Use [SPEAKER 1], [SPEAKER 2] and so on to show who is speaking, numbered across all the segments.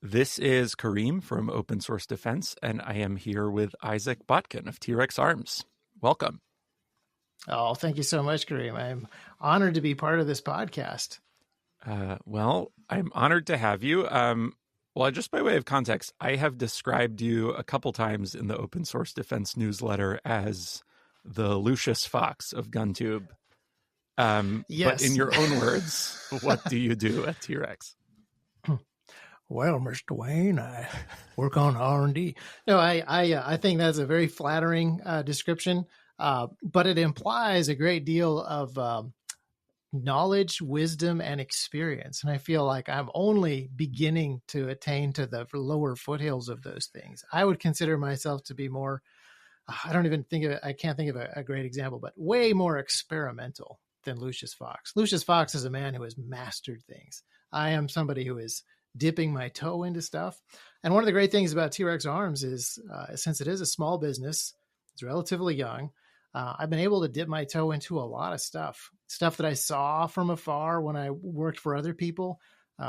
[SPEAKER 1] This is Kareem from Open Source Defense, and I am here with Isaac Botkin of T.Rex Arms. Welcome.
[SPEAKER 2] Oh, thank you so much, Kareem. I'm honored to be part of this podcast.
[SPEAKER 1] Well, I'm honored to have you. Well, just by way of context, I have described you a couple times in the Open Source Defense newsletter as the Lucius Fox of GunTube.
[SPEAKER 2] Yes.
[SPEAKER 1] But in your own words, what do you do at T.Rex?
[SPEAKER 2] Well, Mr. Wayne, I work on R&D. No, I think that's a very flattering description, but it implies a great deal of knowledge, wisdom, and experience. And I feel like I'm only beginning to attain to the lower foothills of those things. I would consider myself to be more, I can't think of a great example, but way more experimental than Lucius Fox. Lucius Fox is a man who has mastered things. I am somebody who is dipping my toe into stuff. And one of the great things about T.Rex Arms is, since it is a small business, it's relatively young, I've been able to dip my toe into a lot of stuff that I saw from afar when I worked for other people.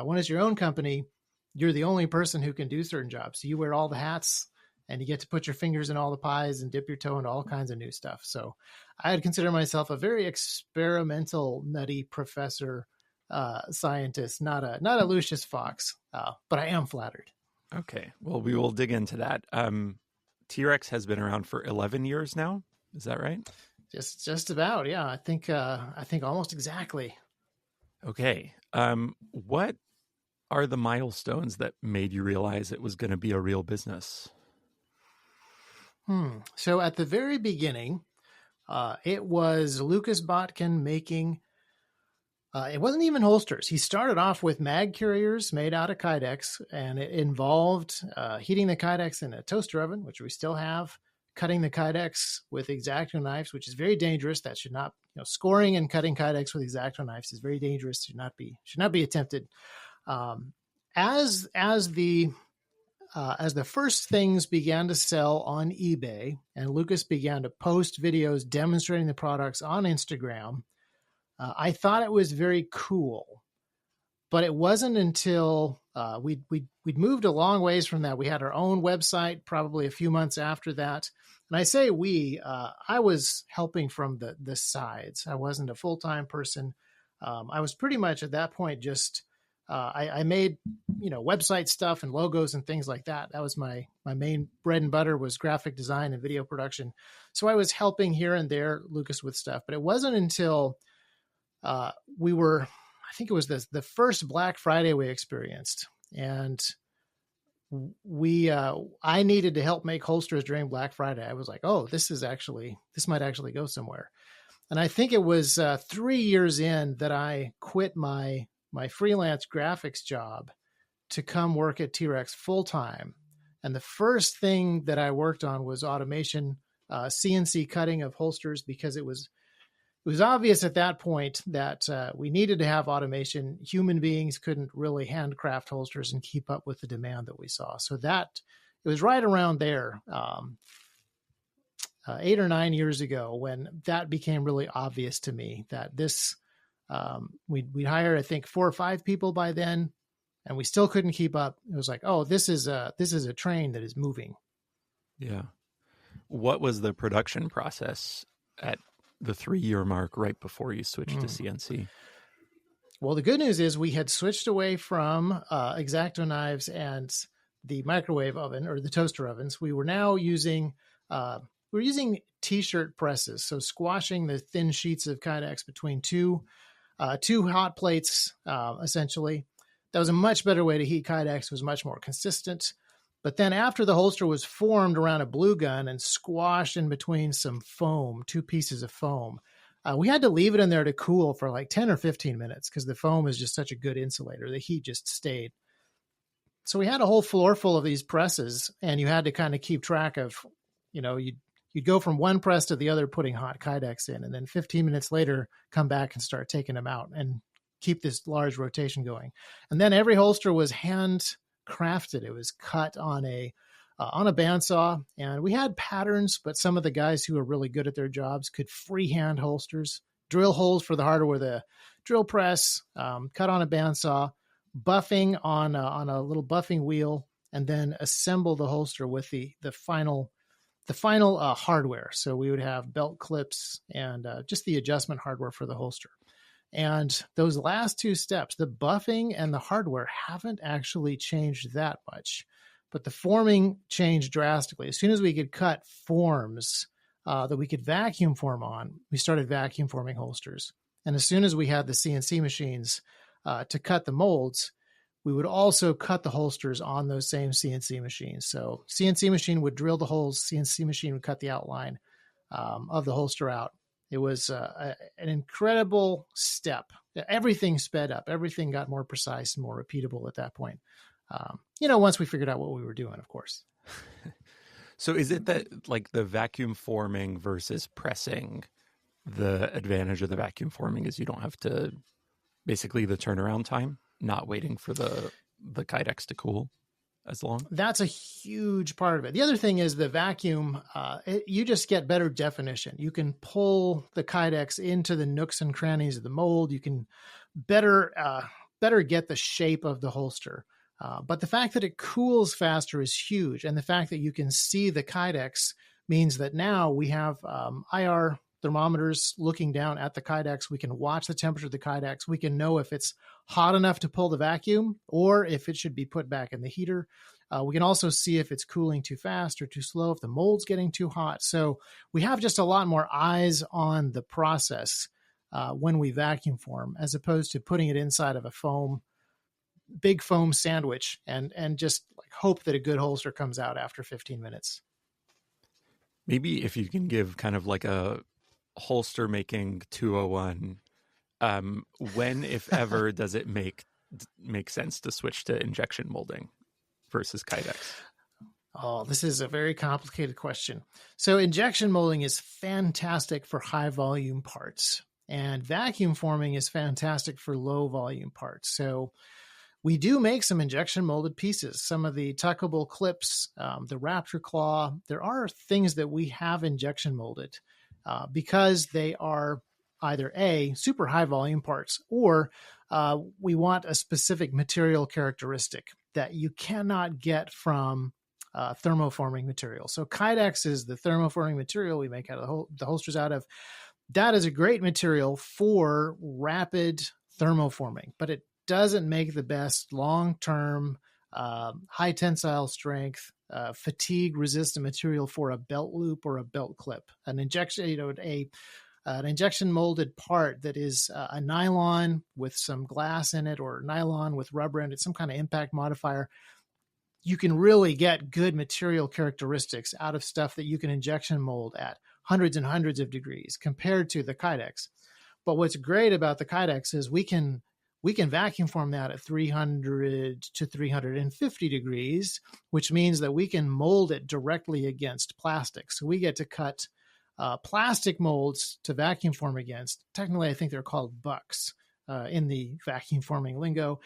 [SPEAKER 2] When it's your own company, you're the only person who can do certain jobs. So you wear all the hats and you get to put your fingers in all the pies and dip your toe into all kinds of new stuff. So I'd consider myself a very experimental, nutty professor scientist, not a Lucius Fox, but I am flattered.
[SPEAKER 1] Okay, well, we will dig into that. T.Rex has been around for 11 years now. Is that right?
[SPEAKER 2] Just about, yeah. I think almost exactly.
[SPEAKER 1] Okay. What are the milestones that made you realize it was going to be a real business?
[SPEAKER 2] So at the very beginning, it was Lucas Botkin making. It wasn't even holsters. He started off with mag carriers made out of Kydex, and it involved heating the Kydex in a toaster oven, which we still have, cutting the Kydex with X-Acto knives, which is very dangerous. That should not, scoring and cutting Kydex with X-Acto knives is very dangerous. Should not be attempted. As the first things began to sell on eBay, and Lucas began to post videos demonstrating the products on Instagram, I thought it was very cool, but it wasn't until we'd moved a long ways from that. We had our own website probably a few months after that. And I say I was helping from the sides. I wasn't a full-time person. I was pretty much at that point just I made website stuff and logos and things like that. That was my main bread and butter, was graphic design and video production. So I was helping here and there Lucas with stuff, but it wasn't until I think it was the first Black Friday we experienced, and I needed to help make holsters during Black Friday. I was like, oh, this might actually go somewhere. And I think it was 3 years in that I quit my freelance graphics job to come work at T.Rex full time. And the first thing that I worked on was automation, CNC cutting of holsters, because it was obvious at that point that we needed to have automation. Human beings couldn't really handcraft holsters and keep up with the demand that we saw. So it was right around there, 8 or 9 years ago, when that became really obvious to me that this, we'd hired, I think, 4 or 5 people by then, and we still couldn't keep up. It was like, oh, this is a train that is moving.
[SPEAKER 1] Yeah. What was the production process at the 3-year mark right before you switched to CNC?
[SPEAKER 2] Well, the good news is we had switched away from X-Acto knives and the microwave oven or the toaster ovens. We were now using t-shirt presses, so squashing the thin sheets of Kydex between two hot plates, essentially. That was a much better way to heat Kydex. It was much more consistent. But then after the holster was formed around a blue gun and squashed in between some foam, 2 pieces of foam, we had to leave it in there to cool for like 10 or 15 minutes because the foam is just such a good insulator. The heat just stayed. So we had a whole floor full of these presses, and you had to kind of keep track of, you'd go from one press to the other putting hot Kydex in, and then 15 minutes later come back and start taking them out and keep this large rotation going. And then every holster was hand crafted. It was cut on a bandsaw, and we had patterns, but some of the guys who were really good at their jobs could freehand holsters, drill holes for the hardware with a drill press, cut on a bandsaw. buffing on a little buffing wheel, and then assemble the holster with the final hardware. So we would have belt clips and just the adjustment hardware for the holster. And those last two steps, the buffing and the hardware, haven't actually changed that much, but the forming changed drastically. As soon as we could cut forms that we could vacuum form on, we started vacuum forming holsters. And as soon as we had the CNC machines to cut the molds, we would also cut the holsters on those same CNC machines. So CNC machine would drill the holes, CNC machine would cut the outline of the holster out. It was an incredible step. Everything sped up. Everything got more precise and more repeatable at that point. Once we figured out what we were doing, of course.
[SPEAKER 1] So is it that like the vacuum forming versus pressing, the advantage of the vacuum forming is you don't have to, basically the turnaround time, not waiting for the Kydex to cool as long?
[SPEAKER 2] That's a huge part of it. The other thing is the vacuum, you just get better definition. You can pull the Kydex into the nooks and crannies of the mold. You can better get the shape of the holster. But the fact that it cools faster is huge. And the fact that you can see the Kydex means that now we have IR thermometers looking down at the Kydex. We can watch the temperature of the Kydex. We can know if it's hot enough to pull the vacuum or if it should be put back in the heater. We can also see if it's cooling too fast or too slow, if the mold's getting too hot. So we have just a lot more eyes on the process when we vacuum form, as opposed to putting it inside of a big foam sandwich and just like hope that a good holster comes out after 15 minutes.
[SPEAKER 1] Maybe if you can give kind of like a holster making 201, when, if ever, does it make sense to switch to injection molding versus Kydex?
[SPEAKER 2] Oh, this is a very complicated question. So injection molding is fantastic for high volume parts, and vacuum forming is fantastic for low volume parts. So we do make some injection molded pieces, some of the tuckable clips, the Raptor Claw. There are things that we have injection molded because they are either A, super high volume parts, or we want a specific material characteristic that you cannot get from thermoforming material. So Kydex is the thermoforming material we make out of the holsters out of. That is a great material for rapid thermoforming, but it doesn't make the best long-term, high tensile strength, fatigue resistant material for a belt loop or a belt clip. An injection, an injection molded part that is a nylon with some glass in it, or nylon with rubber in it, some kind of impact modifier. You can really get good material characteristics out of stuff that you can injection mold at hundreds and hundreds of degrees compared to the Kydex. But what's great about the Kydex is we can vacuum form that at 300 to 350 degrees, which means that we can mold it directly against plastic. So we get to cut plastic molds to vacuum form against. Technically, I think they're called bucks in the vacuum forming lingo.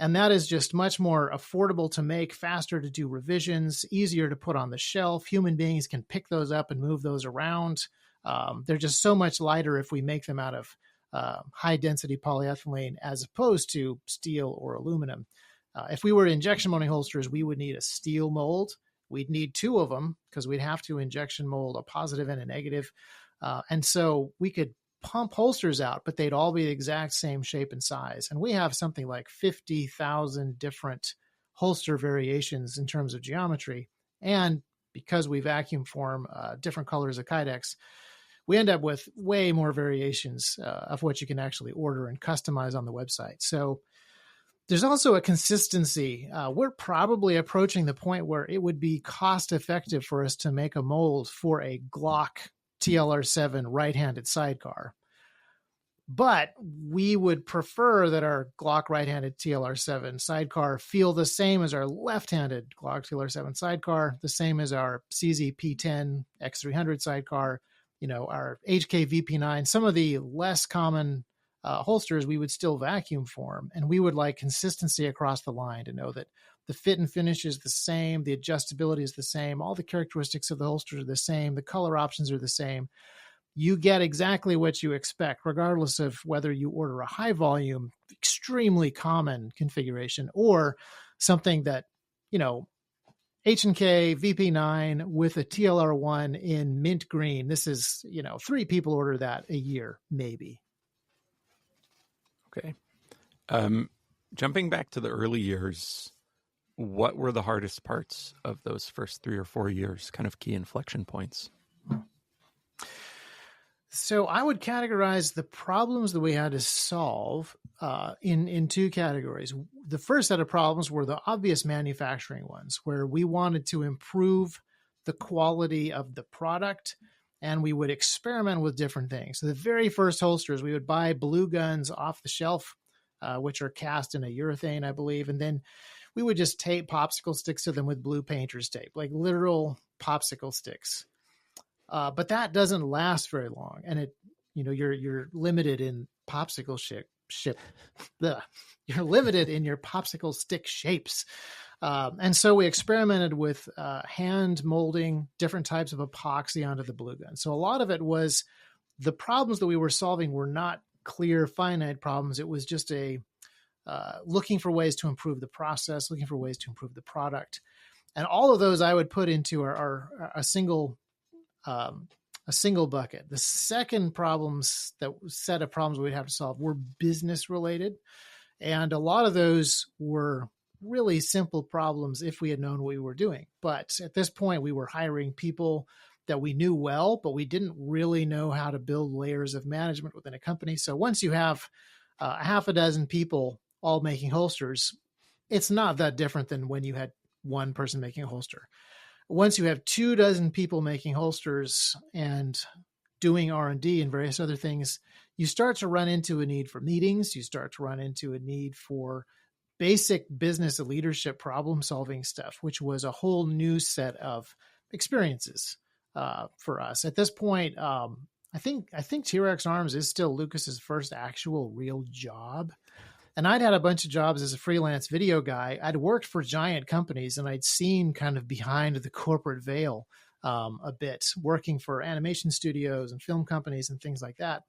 [SPEAKER 2] And that is just much more affordable to make, faster to do revisions, easier to put on the shelf. Human beings can pick those up and move those around. They're just so much lighter if we make them out of high density polyethylene as opposed to steel or aluminum. If we were injection molding holsters, we would need a steel mold. We'd need two of them because we'd have to injection mold a positive and a negative. And so we could pump holsters out, but they'd all be the exact same shape and size. And we have something like 50,000 different holster variations in terms of geometry. And because we vacuum form different colors of Kydex, we end up with way more variations of what you can actually order and customize on the website. So there's also a consistency. We're probably approaching the point where it would be cost effective for us to make a mold for a Glock TLR7 right-handed sidecar. But we would prefer that our Glock right-handed TLR7 sidecar feel the same as our left-handed Glock TLR7 sidecar, the same as our CZ P10 X300 sidecar, our HK VP9, some of the less common holsters we would still vacuum form. And we would like consistency across the line to know that the fit and finish is the same, the adjustability is the same, all the characteristics of the holsters are the same, the color options are the same. you get exactly what you expect, regardless of whether you order a high volume, extremely common configuration or something that, H&K VP9 with a TLR1 in mint green. This is, 3 people order that a year, maybe.
[SPEAKER 1] Okay. Jumping back to the early years, what were the hardest parts of those first 3 or 4 years, kind of key inflection points?
[SPEAKER 2] So I would categorize the problems that we had to solve in 2 categories. The first set of problems were the obvious manufacturing ones, where we wanted to improve the quality of the product, and we would experiment with different things. So the very first holsters, we would buy blue guns off the shelf, which are cast in a urethane, I believe, and then we would just tape popsicle sticks to them with blue painter's tape, like literal popsicle sticks. But that doesn't last very long, and you're limited in popsicle you're limited in your popsicle stick shapes. And so we experimented with hand molding different types of epoxy onto the blue gun. So a lot of it was the problems that we were solving were not clear, finite problems. It was just looking for ways to improve the process, looking for ways to improve the product. And all of those I would put into a single bucket. The second set of problems we'd have to solve were business related. And a lot of those were really simple problems if we had known what we were doing. But at this point, we were hiring people that we knew well, but we didn't really know how to build layers of management within a company. So once you have a half a dozen people all making holsters, it's not that different than when you had one person making a holster. Once you have 24 people making holsters and doing R&D and various other things, you start to run into a need for meetings. You start to run into a need for basic business leadership problem solving stuff, which was a whole new set of experiences for us. At this point, I think T.Rex Arms is still Lucas's first actual real job. And I'd had a bunch of jobs as a freelance video guy. I'd worked for giant companies, and I'd seen kind of behind the corporate veil a bit, working for animation studios and film companies and things like that.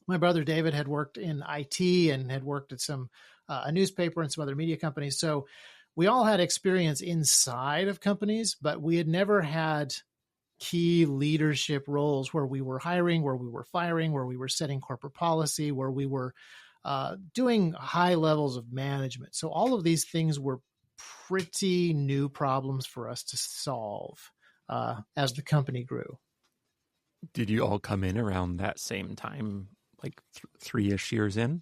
[SPEAKER 2] My brother David had worked in IT and had worked at a newspaper and some other media companies. So we all had experience inside of companies, but we had never had key leadership roles where we were hiring, where we were firing, where we were setting corporate policy, where we were doing high levels of management. So all of these things were pretty new problems for us to solve as the company grew.
[SPEAKER 1] Did you all come in around that same time, like 3-ish years in?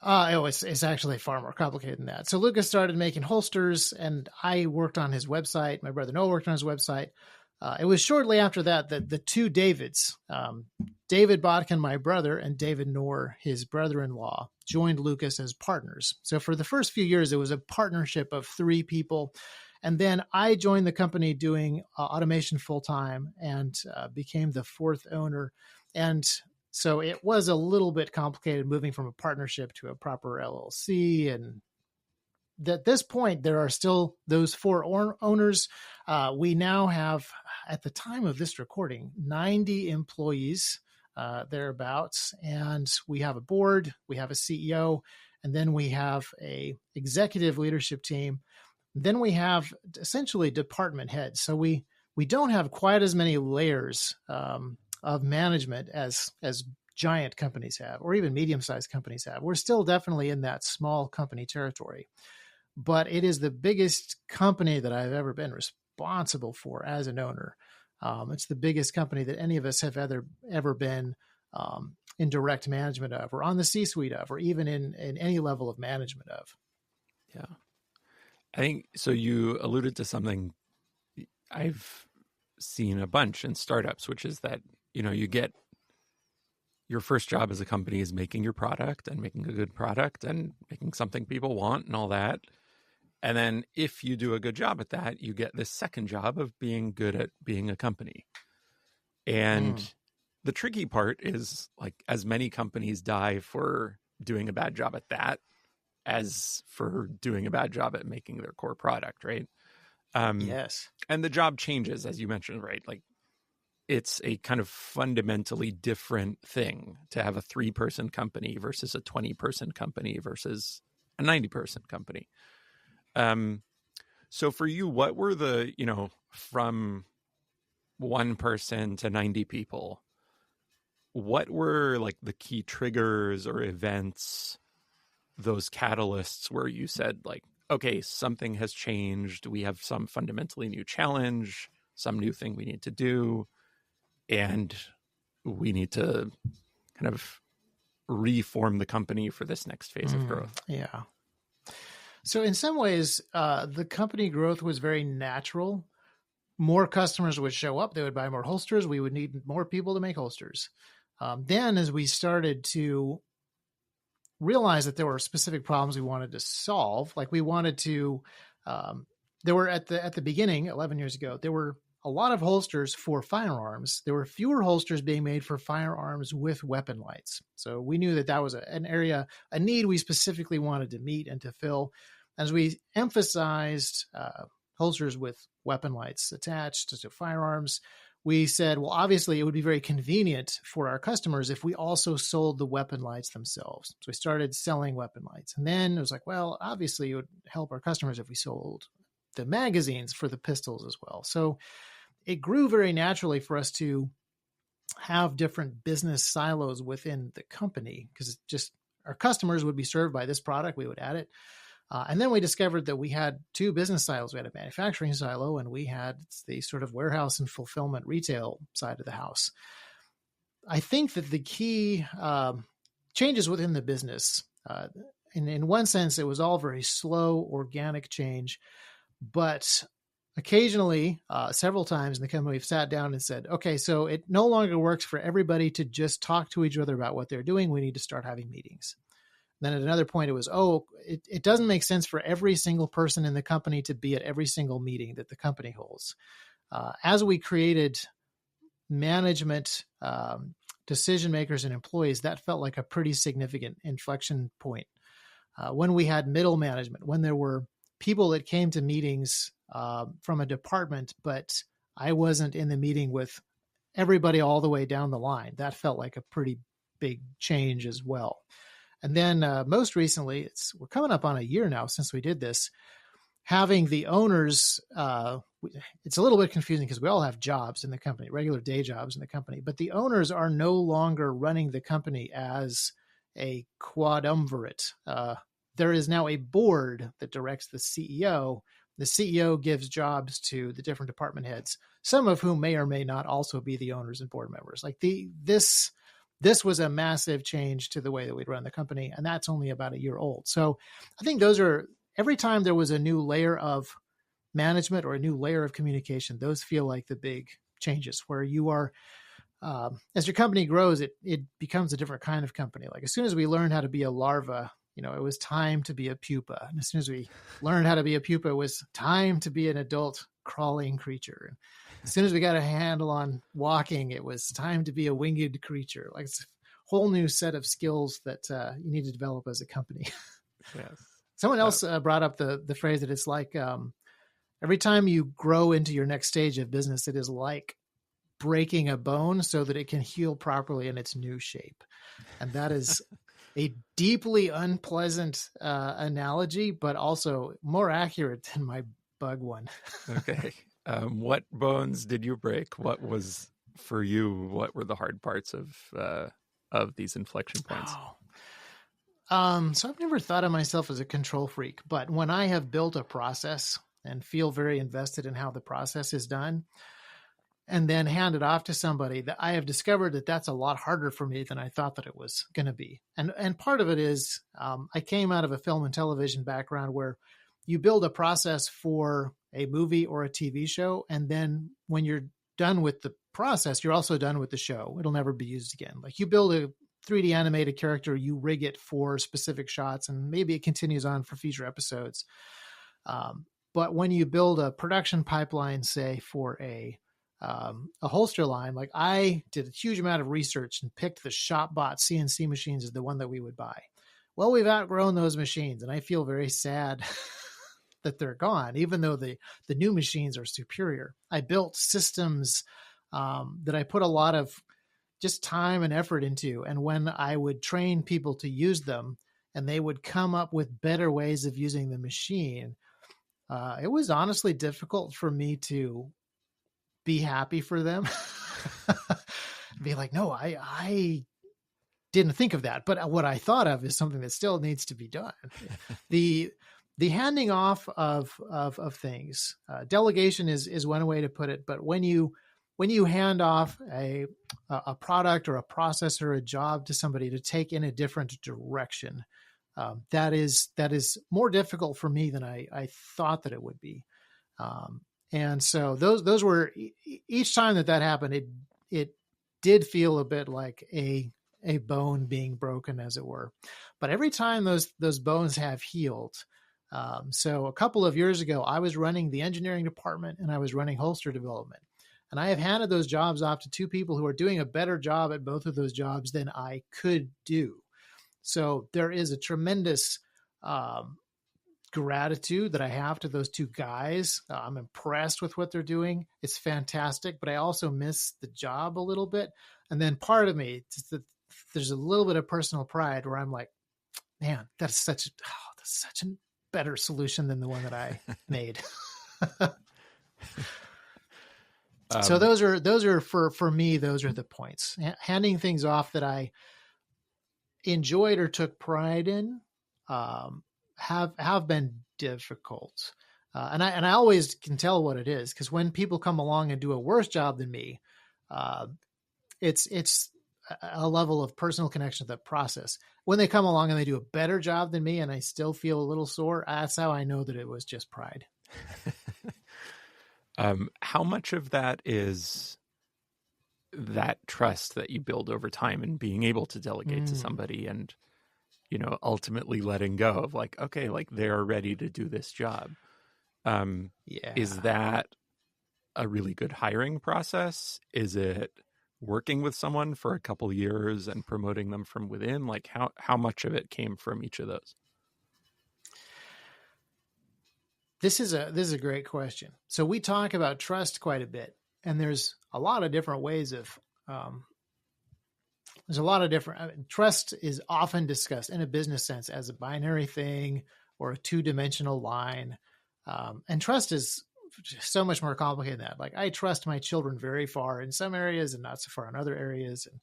[SPEAKER 2] It's actually far more complicated than that. So Lucas started making holsters, and I worked on his website. My brother Noah worked on his website. It was shortly after that the 2 Davids, David Botkin, my brother, and David Knorr, his brother-in-law, joined Lucas as partners. So for the first few years, it was a partnership of 3 people. And then I joined the company doing automation full-time and became the 4th owner. And so it was a little bit complicated moving from a partnership to a proper LLC. And at this point, there are still those 4 owners. We now have, at the time of this recording, 90 employees thereabouts. And we have a board, we have a CEO, and then we have a executive leadership team. Then we have essentially department heads. So we don't have quite as many layers of management as giant companies have, or even medium-sized companies have. We're still definitely in that small company territory, but it is the biggest company that I've ever been responsible for as an owner. It's the biggest company that any of us have ever been in direct management of, or on the C-suite of, or even in any level of management of.
[SPEAKER 1] Yeah. I think, so you alluded to something I've seen a bunch in startups, which is that, you get your first job as a company is making your product and making a good product and making something people want and all that. And then if you do a good job at that, you get this second job of being good at being a company. And the tricky part is, like, as many companies die for doing a bad job at that as for doing a bad job at making their core product, right?
[SPEAKER 2] Yes.
[SPEAKER 1] And the job changes, as you mentioned, right? Like, it's a kind of fundamentally different thing to have a 3-person company versus a 20-person company versus a 90-person company. So for you, what were the, from 1 person to 90 people, what were like the key triggers or events, those catalysts where you said like, okay, something has changed. We have some fundamentally new challenge, some new thing we need to do, and we need to kind of reform the company for this next phase of growth.
[SPEAKER 2] Yeah. So in some ways, the company growth was very natural. More customers would show up. They would buy more holsters. We would need more people to make holsters. Then as we started to realize that there were specific problems we wanted to solve, like we wanted to, there were at the beginning, 11 years ago, there were a lot of holsters for firearms. There were fewer holsters being made for firearms with weapon lights. So we knew that that was an area, a need we specifically wanted to meet and to fill. As we emphasized holsters with weapon lights attached to firearms, we said, well, obviously it would be very convenient for our customers if we also sold the weapon lights themselves. So we started selling weapon lights. And then it was like, well, obviously it would help our customers if we sold the magazines for the pistols as well. So it grew very naturally for us to have different business silos within the company because just our customers would be served by this product. We would add it. And then we discovered that we had 2 business silos. We had a manufacturing silo and we had the sort of warehouse and fulfillment retail side of the house. I think that the key changes within the business, in one sense, it was all very slow, organic change, but occasionally, several times in the company, we've sat down and said, okay, so it no longer works for everybody to just talk to each other about what they're doing. We need to start having meetings. Then at another point, it was, it doesn't make sense for every single person in the company to be at every single meeting that the company holds. As we created management, decision makers, and employees, that felt like a pretty significant inflection point. When we had middle management, when there were people that came to meetings from a department, but I wasn't in the meeting with everybody all the way down the line, that felt like a pretty big change as well. And then most recently, we're coming up on a year now since we did this, having the owners, it's a little bit confusing because we all have jobs in the company, regular day jobs in the company, but the owners are no longer running the company as a quadumvirate. There is now a board that directs the CEO. The CEO gives jobs to the different department heads, some of whom may or may not also be the owners and board members. Like this was a massive change to the way that we'd run the company, and that's only about a year old. So I think every time there was a new layer of management or a new layer of communication, those feel like the big changes where you are, as your company grows, it becomes a different kind of company. Like as soon as we learned how to be a larva, it was time to be a pupa. And as soon as we learned how to be a pupa, it was time to be an adult crawling creature. And as soon as we got a handle on walking, it was time to be a winged creature. Like it's a whole new set of skills that you need to develop as a company.
[SPEAKER 1] Yes.
[SPEAKER 2] Someone else brought up the phrase that it's like every time you grow into your next stage of business, it is like breaking a bone so that it can heal properly in its new shape. And that is a deeply unpleasant analogy, but also more accurate than my bug one.
[SPEAKER 1] Okay. What bones did you break? What was for you? What were the hard parts of these inflection points?
[SPEAKER 2] So I've never thought of myself as a control freak, but when I have built a process and feel very invested in how the process is done, and then hand it off to somebody, that I have discovered that that's a lot harder for me than I thought that it was going to be. And part of it is I came out of a film and television background where you build a process for a movie or a TV show. And then when you're done with the process, you're also done with the show. It'll never be used again. Like you build a 3D animated character, you rig it for specific shots, and maybe it continues on for future episodes. But when you build a production pipeline, say for a holster line, like I did a huge amount of research and picked the shop bought CNC machines as the one that we would buy. Well, we've outgrown those machines, and I feel very sad that they're gone, even though the new machines are superior. I built systems that I put a lot of just time and effort into. And when I would train people to use them and they would come up with better ways of using the machine, it was honestly difficult for me to be happy for them. Be like, no, I didn't think of that. But what I thought of is something that still needs to be done. The handing off of things, delegation is one way to put it. But when you hand off a product or a process or a job to somebody to take in a different direction, that is more difficult for me than I thought that it would be. And so those were, each time that happened, it did feel a bit like a bone being broken, as it were. But every time those bones have healed. So a couple of years ago, I was running the engineering department and I was running holster development. And I have handed those jobs off to two people who are doing a better job at both of those jobs than I could do. So there is a tremendous gratitude that I have to those two guys. I'm impressed with what they're doing. It's fantastic, but I also miss the job a little bit. And then part of me, there's a little bit of personal pride where I'm like, man, that's such a better solution than the one that I made. So those are for me, those are the points. Handing things off that I enjoyed or took pride in, have been difficult. And I always can tell what it is, because when people come along and do a worse job than me, it's a level of personal connection to the process. When they come along and they do a better job than me and I still feel a little sore, that's how I know that it was just pride.
[SPEAKER 1] How much of that is that trust that you build over time and being able to delegate to somebody and, ultimately letting go of like, okay, like they're ready to do this job. Is that a really good hiring process? Is it working with someone for a couple of years and promoting them from within? Like how much of it came from each of those?
[SPEAKER 2] This is a great question. So we talk about trust quite a bit, and there's a lot of different ways of, trust is often discussed in a business sense as a binary thing or a two-dimensional line. And trust is so much more complicated than that. Like, I trust my children very far in some areas and not so far in other areas. And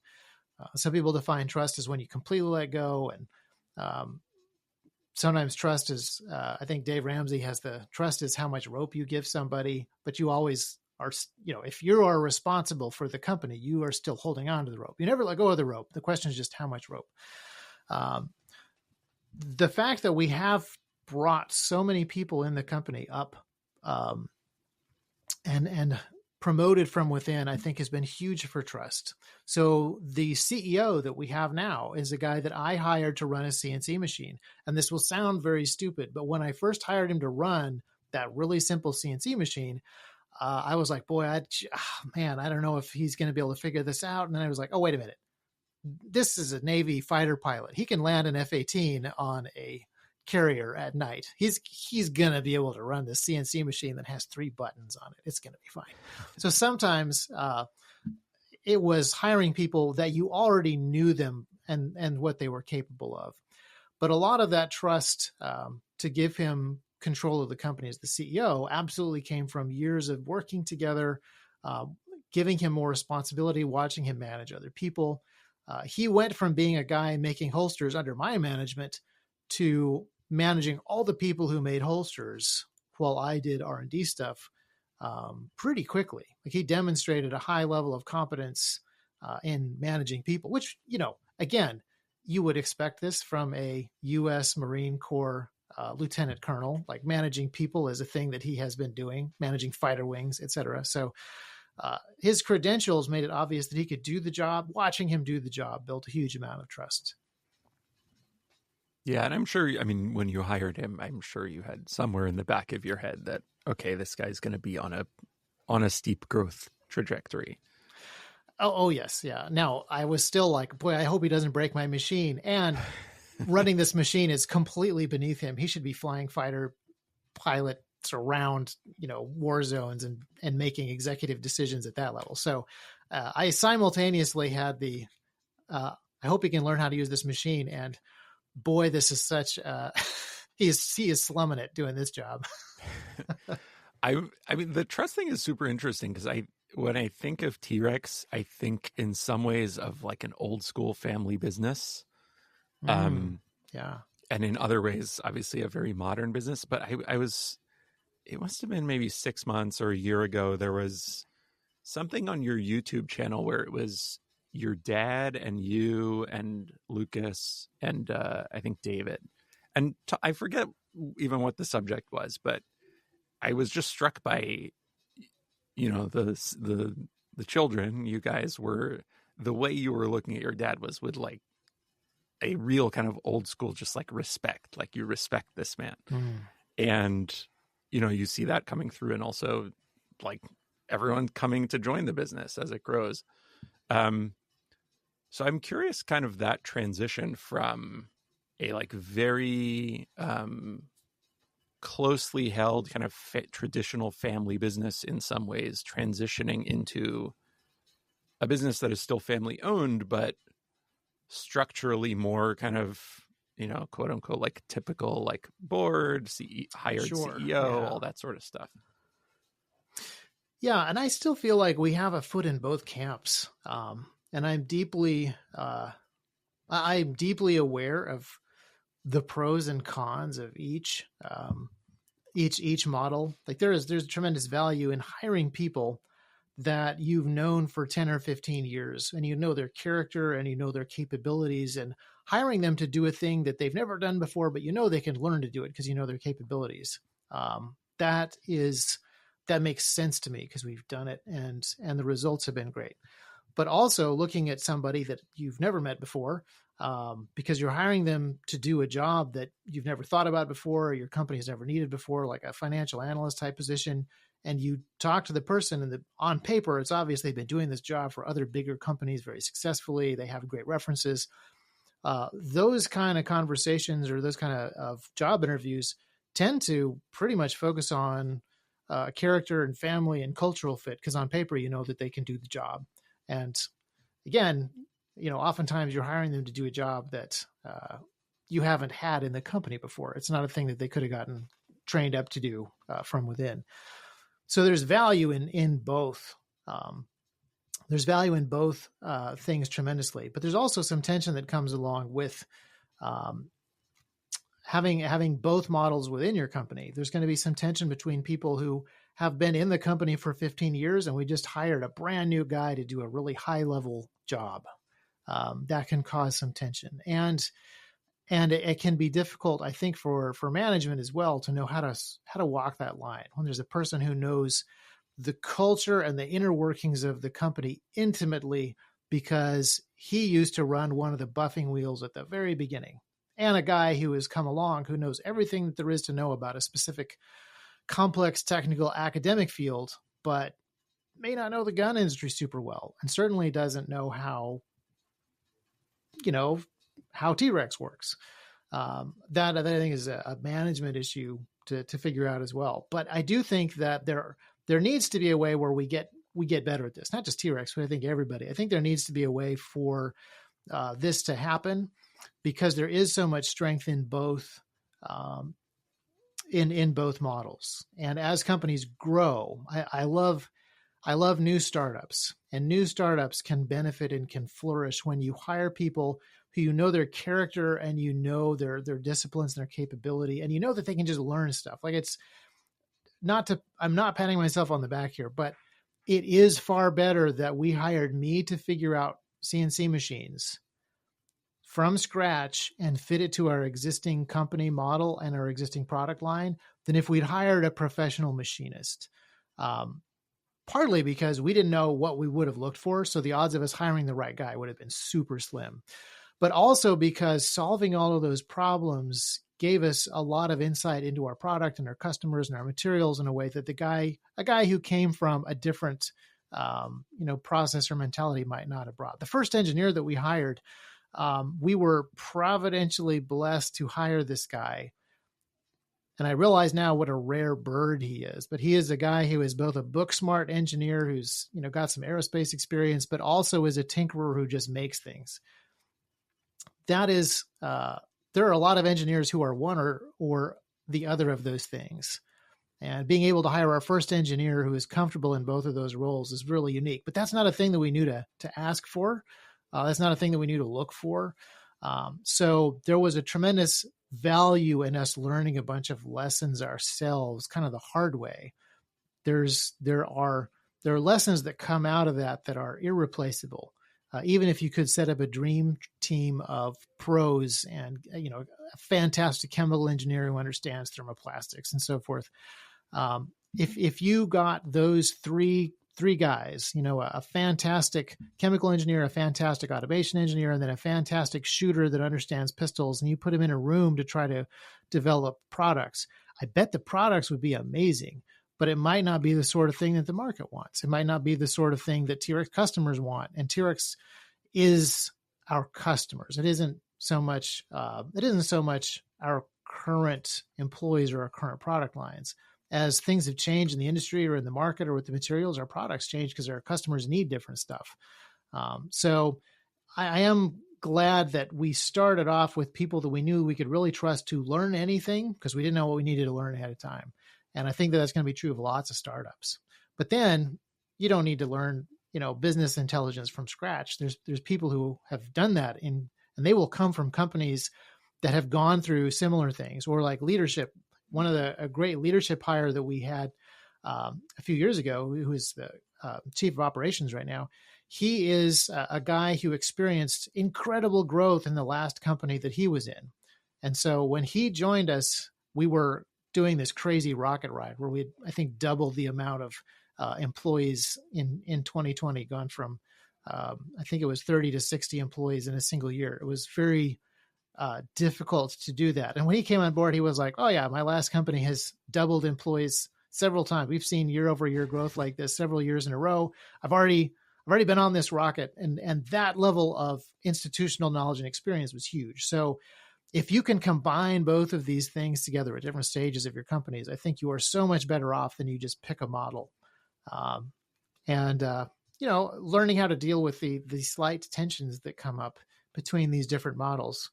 [SPEAKER 2] some people define trust as when you completely let go. And sometimes trust is, I think Dave Ramsey has the trust is how much rope you give somebody, but you always are, if you are responsible for the company, you are still holding on to the rope. You never let go of the rope. The question is just how much rope. The fact that we have brought so many people in the company up and promoted from within, I think has been huge for trust. So the CEO that we have now is a guy that I hired to run a CNC machine. And this will sound very stupid, but when I first hired him to run that really simple CNC machine, I was like, boy, I don't know if he's going to be able to figure this out. And then I was like, oh, wait a minute. This is a Navy fighter pilot. He can land an F-18 on a carrier at night. He's going to be able to run this CNC machine that has 3 buttons on it. It's going to be fine. So sometimes it was hiring people that you already knew them and what they were capable of. But a lot of that trust to give him control of the company as the CEO absolutely came from years of working together, giving him more responsibility, watching him manage other people. He went from being a guy making holsters under my management to managing all the people who made holsters while I did R&D stuff pretty quickly. Like, he demonstrated a high level of competence in managing people, which, again, you would expect this from a U.S. Marine Corps lieutenant colonel. Like, managing people is a thing that he has been doing, managing fighter wings, etc. So his credentials made it obvious that he could do the job. Watching him do the job built a huge amount of trust.
[SPEAKER 1] Yeah, and I'm sure, when you hired him, I'm sure you had somewhere in the back of your head that, okay, this guy's going to be on a steep growth trajectory.
[SPEAKER 2] Oh, yes. Yeah. Now, I was still like, boy, I hope he doesn't break my machine. And running this machine is completely beneath him. He should be flying fighter pilot surround, war zones and making executive decisions at that level. So I simultaneously had I hope he can learn how to use this machine. And boy, this is such, he is slumming it doing this job.
[SPEAKER 1] I mean, the trust thing is super interesting because when I think of T-Rex, I think in some ways of like an old school family business.
[SPEAKER 2] Yeah.
[SPEAKER 1] And in other ways, obviously a very modern business. But it must have been maybe 6 months or a year ago. There was something on your YouTube channel where it was your dad and you and Lucas and I think David. And I forget even what the subject was, but I was just struck by, the children. You guys were, the way you were looking at your dad was with like a real kind of old school, just like respect, like you respect this man. And, you see that coming through, and also like everyone coming to join the business as it grows. So I'm curious kind of that transition from a like very closely held kind of traditional family business in some ways, transitioning into a business that is still family owned, but structurally more kind of, quote unquote, like typical, like board, hired
[SPEAKER 2] Sure.
[SPEAKER 1] CEO, all that sort of stuff.
[SPEAKER 2] Yeah. And I still feel like we have a foot in both camps. And I'm deeply aware of the pros and cons of each model. Like there's tremendous value in hiring people that you've known for 10 or 15 years, and their character and their capabilities, and hiring them to do a thing that they've never done before, but they can learn to do it because their capabilities. That makes sense to me because we've done it, and the results have been great. But also looking at somebody that you've never met before, because you're hiring them to do a job that you've never thought about before, or your company has never needed before, like a financial analyst type position. And you talk to the person, and on paper, it's obvious they've been doing this job for other bigger companies very successfully. They have great references. Those kind of conversations or those kind of job interviews tend to pretty much focus on character and family and cultural fit, because on paper, that they can do the job. And again, oftentimes you're hiring them to do a job that you haven't had in the company before. It's not a thing that they could have gotten trained up to do from within. So there's value in both. There's value in both things tremendously, but there's also some tension that comes along with having both models within your company. There's going to be some tension between people who have been in the company for 15 years, and we just hired a brand new guy to do a really high level job. That can cause some tension, and it can be difficult, I think, for management as well to know how to walk that line when there's a person who knows the culture and the inner workings of the company intimately because he used to run one of the buffing wheels at the very beginning, and a guy who has come along who knows everything that there is to know about a specific complex technical academic field, but may not know the gun industry super well, and certainly doesn't know how T-Rex works. That I think is a management issue to figure out as well. But I do think that there needs to be a way where we get better at this. Not just T-Rex, but I think everybody. I think there needs to be a way for this to happen, because there is so much strength in both in both models. And as companies grow, I love new startups, and new startups can benefit and can flourish when you hire people who their character and their disciplines and their capability, and that they can just learn stuff. Like, it's I'm not patting myself on the back here, but it is far better that we hired me to figure out CNC machines from scratch and fit it to our existing company model and our existing product line than if we'd hired a professional machinist. Partly because we didn't know what we would have looked for, so the odds of us hiring the right guy would have been super slim. But also because solving all of those problems gave us a lot of insight into our product and our customers and our materials in a way that a guy who came from a different process or mentality might not have brought. The first engineer that we hired, we were providentially blessed to hire this guy And I realize now what a rare bird he is. But he is a guy who is both a book smart engineer who's, got some aerospace experience, but also is a tinkerer who just makes things. That is, there are a lot of engineers who are one or the other of those things. And being able to hire our first engineer who is comfortable in both of those roles is really unique. But that's not a thing that we knew to ask for. That's not a thing that we knew to look for. So there was a tremendous value in us learning a bunch of lessons ourselves, kind of the hard way. There are lessons that come out of that are irreplaceable. Even if you could set up a dream team of pros and a fantastic chemical engineer who understands thermoplastics and so forth, if you got those three guys, a fantastic chemical engineer, a fantastic automation engineer, and then a fantastic shooter that understands pistols, and you put them in a room to try to develop products, I bet the products would be amazing. But it might not be the sort of thing that the market wants. It might not be the sort of thing that T.Rex customers want. And T.Rex is our customers. It isn't so much our current employees or our current product lines. As things have changed in the industry or in the market or with the materials, our products change because our customers need different stuff. So I am glad that we started off with people that we knew we could really trust to learn anything, because we didn't know what we needed to learn ahead of time. And I think that that's going to be true of lots of startups. But then you don't need to learn, business intelligence from scratch. There's people who have done that, and they will come from companies that have gone through similar things, or like leadership. One of a great leadership hire that we had a few years ago, who is the chief of operations right now, he is a guy who experienced incredible growth in the last company that he was in. And so when he joined us, we were doing this crazy rocket ride where we, I think, doubled the amount of employees in 2020, gone from, I think it was 30 to 60 employees in a single year. It was very difficult to do that. And when he came on board, he was like, oh yeah, my last company has doubled employees several times. We've seen year over year growth like this several years in a row. I've already been on this rocket. And that level of institutional knowledge and experience was huge. So if you can combine both of these things together at different stages of your companies, I think you are so much better off than you just pick a model. Learning how to deal with the slight tensions that come up between these different models.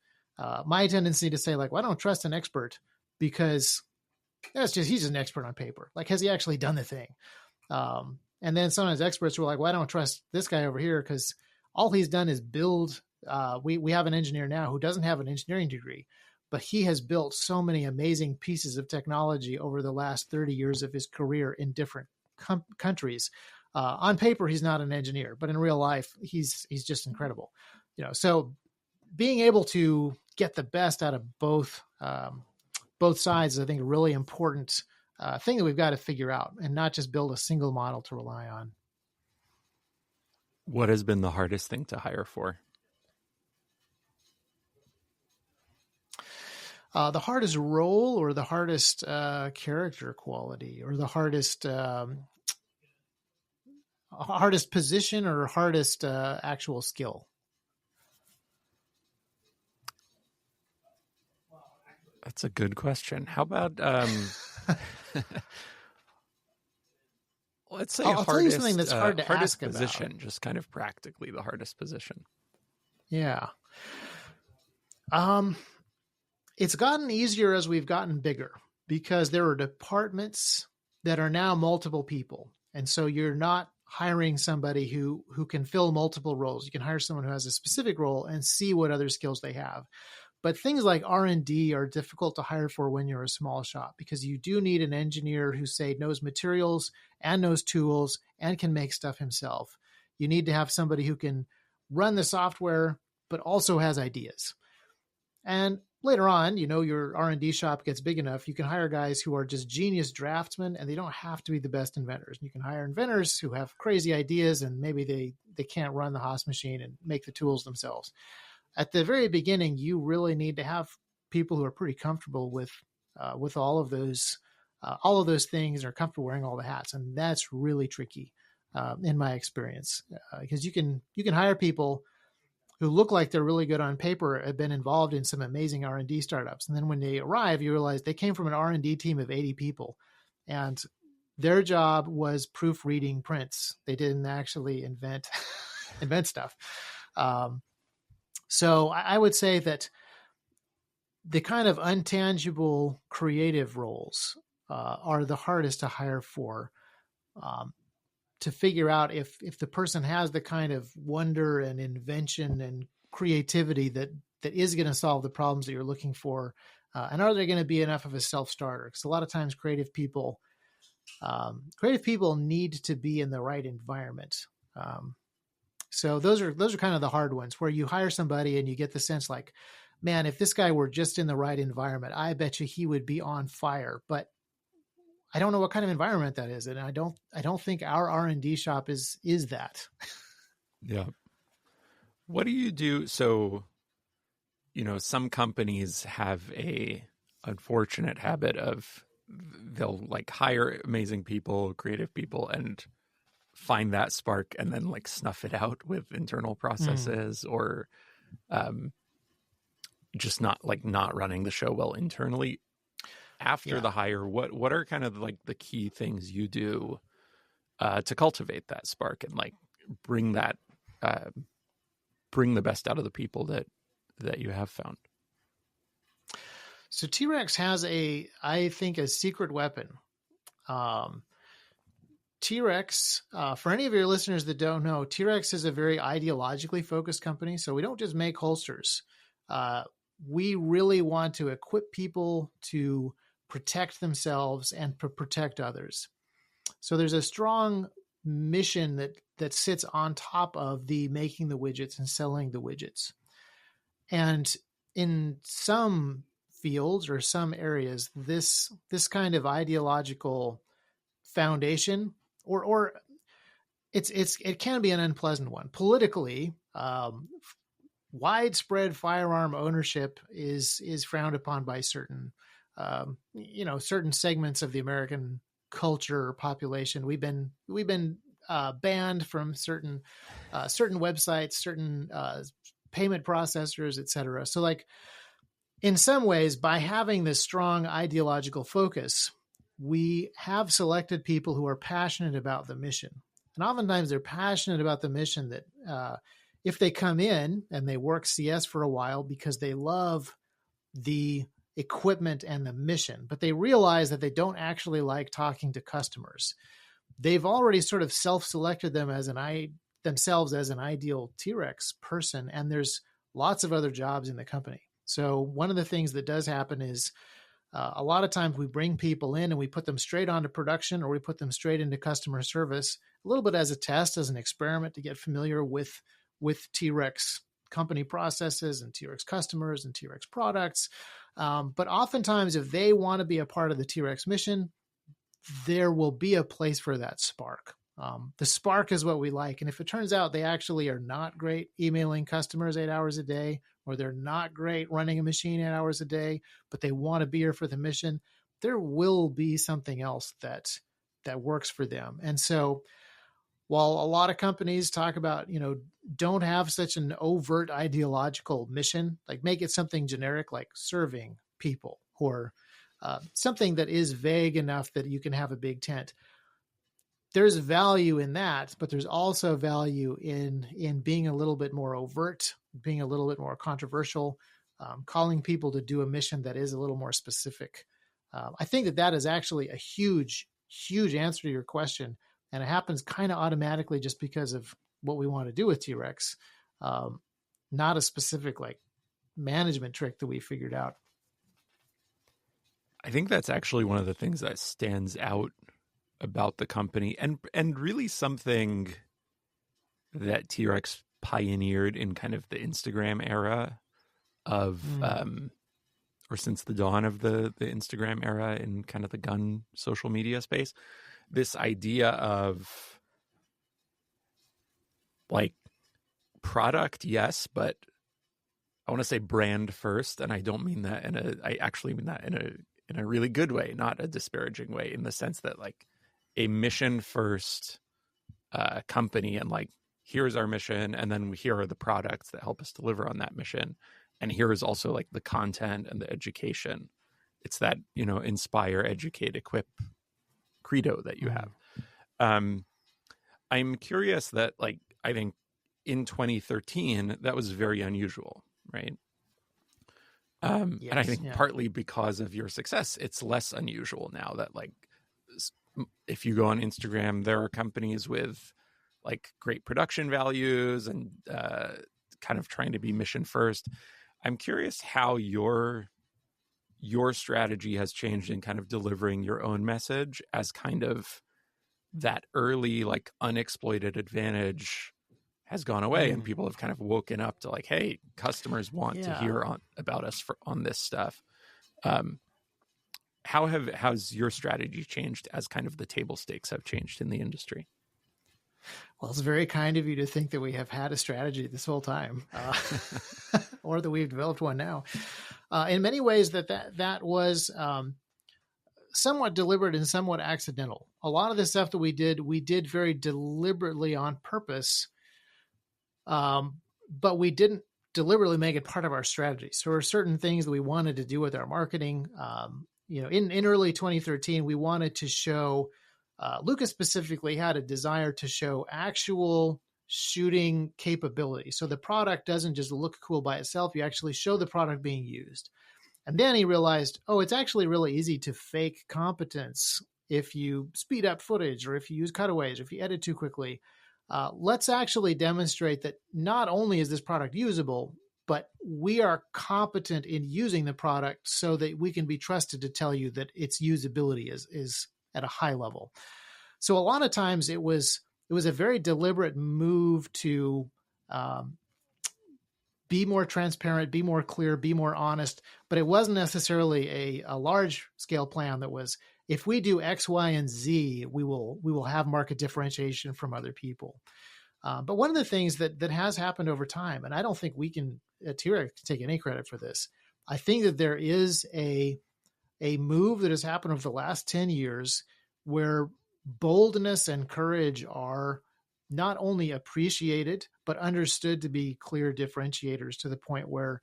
[SPEAKER 2] My tendency to say, like, well, I don't trust an expert because he's just an expert on paper. Like, has he actually done the thing? And then sometimes experts were like, well, I don't trust this guy over here because all he's done is build. We have an engineer now who doesn't have an engineering degree, but he has built so many amazing pieces of technology over the last 30 years of his career in different countries. On paper, he's not an engineer, but in real life, he's just incredible. So being able to get the best out of both sides is, I think, a really important thing that we've got to figure out, and not just build a single model to rely on.
[SPEAKER 1] What has been the hardest thing to hire for?
[SPEAKER 2] The hardest role, or the hardest character quality, or the hardest position, or hardest actual skill?
[SPEAKER 1] That's a good question. How about let's say
[SPEAKER 2] I'll tell you something that's hard to ask
[SPEAKER 1] position,
[SPEAKER 2] about.
[SPEAKER 1] just kind of practically the hardest position.
[SPEAKER 2] Yeah. It's gotten easier as we've gotten bigger, because there are departments that are now multiple people. And so you're not hiring somebody who can fill multiple roles. You can hire someone who has a specific role and see what other skills they have. But things like R&D are difficult to hire for when you're a small shop, because you do need an engineer who, say, knows materials and knows tools and can make stuff himself. You need to have somebody who can run the software, but also has ideas. And later on, your R&D shop gets big enough, you can hire guys who are just genius draftsmen, and they don't have to be the best inventors. You can hire inventors who have crazy ideas, and maybe they can't run the Haas machine and make the tools themselves. At the very beginning, you really need to have people who are pretty comfortable with all of those things, are comfortable wearing all the hats, and that's really tricky in my experience, because you can hire people who look like they're really good on paper have been involved in some amazing R&D startups. And then when they arrive, you realize they came from an R&D team of 80 people. And their job was proofreading prints. They didn't actually invent stuff. So I would say that the kind of intangible creative roles are the hardest to hire for, to figure out if the person has the kind of wonder and invention and creativity that is going to solve the problems that you're looking for, and are they going to be enough of a self-starter? Because a lot of times creative people need to be in the right environment. So those are kind of the hard ones, where you hire somebody and you get the sense like, man, if this guy were just in the right environment, I bet you he would be on fire. But I don't know what kind of environment that is, and I don't think our R&D shop is that.
[SPEAKER 1] Yeah. What do you do? So, some companies have a unfortunate habit of they'll like hire amazing people, creative people, and find that spark and then like snuff it out with internal processes or just not running the show well internally. After the hire, what are kind of like the key things you do to cultivate that spark and like bring the best out of the people that you have found?
[SPEAKER 2] So T.Rex has I think, a secret weapon. T.Rex, for any of your listeners that don't know, T.Rex is a very ideologically focused company. So we don't just make holsters. We really want to equip people to protect themselves and protect others. So there's a strong mission that sits on top of the making the widgets and selling the widgets. And in some fields or some areas, this kind of ideological foundation, or it can be an unpleasant one politically. Widespread firearm ownership is frowned upon by certain segments of the American culture or population. We've been banned from certain websites, certain payment processors, etc. So like in some ways, by having this strong ideological focus, we have selected people who are passionate about the mission. And oftentimes they're passionate about the mission that if they come in and they work CS for a while because they love the equipment and the mission, but they realize that they don't actually like talking to customers. They've already sort of self-selected themselves as an ideal T.Rex person, and there's lots of other jobs in the company. So one of the things that does happen is a lot of times we bring people in and we put them straight onto production, or we put them straight into customer service, a little bit as a test, as an experiment to get familiar with T.Rex company processes and T.Rex customers and T.Rex products. But oftentimes, if they want to be a part of the T.Rex mission, there will be a place for that spark. The spark is what we like. And if it turns out they actually are not great emailing customers 8 hours a day, or they're not great running a machine 8 hours a day, but they want to be here for the mission, there will be something else that works for them. And so while a lot of companies talk about, don't have such an overt ideological mission, like make it something generic, like serving people, or something that is vague enough that you can have a big tent. There's value in that, but there's also value in being a little bit more overt, being a little bit more controversial, calling people to do a mission that is a little more specific. I think that is actually a huge, huge answer to your question. And it happens kind of automatically just because of what we want to do with T.Rex, not a specific like management trick that we figured out.
[SPEAKER 1] I think that's actually one of the things that stands out about the company, and really something that T.Rex pioneered in kind of the Instagram era of, or since the dawn of the Instagram era in kind of the gun social media space. This idea of like product, yes, but I want to say brand first, and I don't mean that I actually mean that in a really good way, not a disparaging way, in the sense that like a mission first company and like here's our mission, and then here are the products that help us deliver on that mission, and here is also like the content and the education. It's that, inspire, educate, equip credo that you have. I'm curious that, like, I think in 2013 that was very unusual, right? And I think partly because of your success, it's less unusual now that, like, if you go on Instagram, there are companies with like great production values and kind of trying to be mission first. I'm curious how your strategy has changed in kind of delivering your own message as kind of that early, like, unexploited advantage has gone away and people have kind of woken up to, like, hey, customers want to hear about us on this stuff. How's your strategy changed as kind of the table stakes have changed in the industry?
[SPEAKER 2] Well, it's very kind of you to think that we have had a strategy this whole time, or that we've developed one now. In many ways, that was somewhat deliberate and somewhat accidental. A lot of the stuff that we did very deliberately on purpose, but we didn't deliberately make it part of our strategy. So there are certain things that we wanted to do with our marketing. In early 2013, we wanted to show, Lucas specifically had a desire to show actual shooting capability. So the product doesn't just look cool by itself. You actually show the product being used. And then he realized, it's actually really easy to fake competence if you speed up footage or if you use cutaways or if you edit too quickly. Let's actually demonstrate that not only is this product usable, but we are competent in using the product so that we can be trusted to tell you that its usability is at a high level. So a lot of times it was a very deliberate move to be more transparent, be more clear, be more honest, but it wasn't necessarily a large scale plan that was, if we do X, Y, and Z, we will have market differentiation from other people. But one of the things that has happened over time, and I don't think we can, T.Rex, take any credit for this. I think that there is a move that has happened over the last 10 years where boldness and courage are not only appreciated, but understood to be clear differentiators, to the point where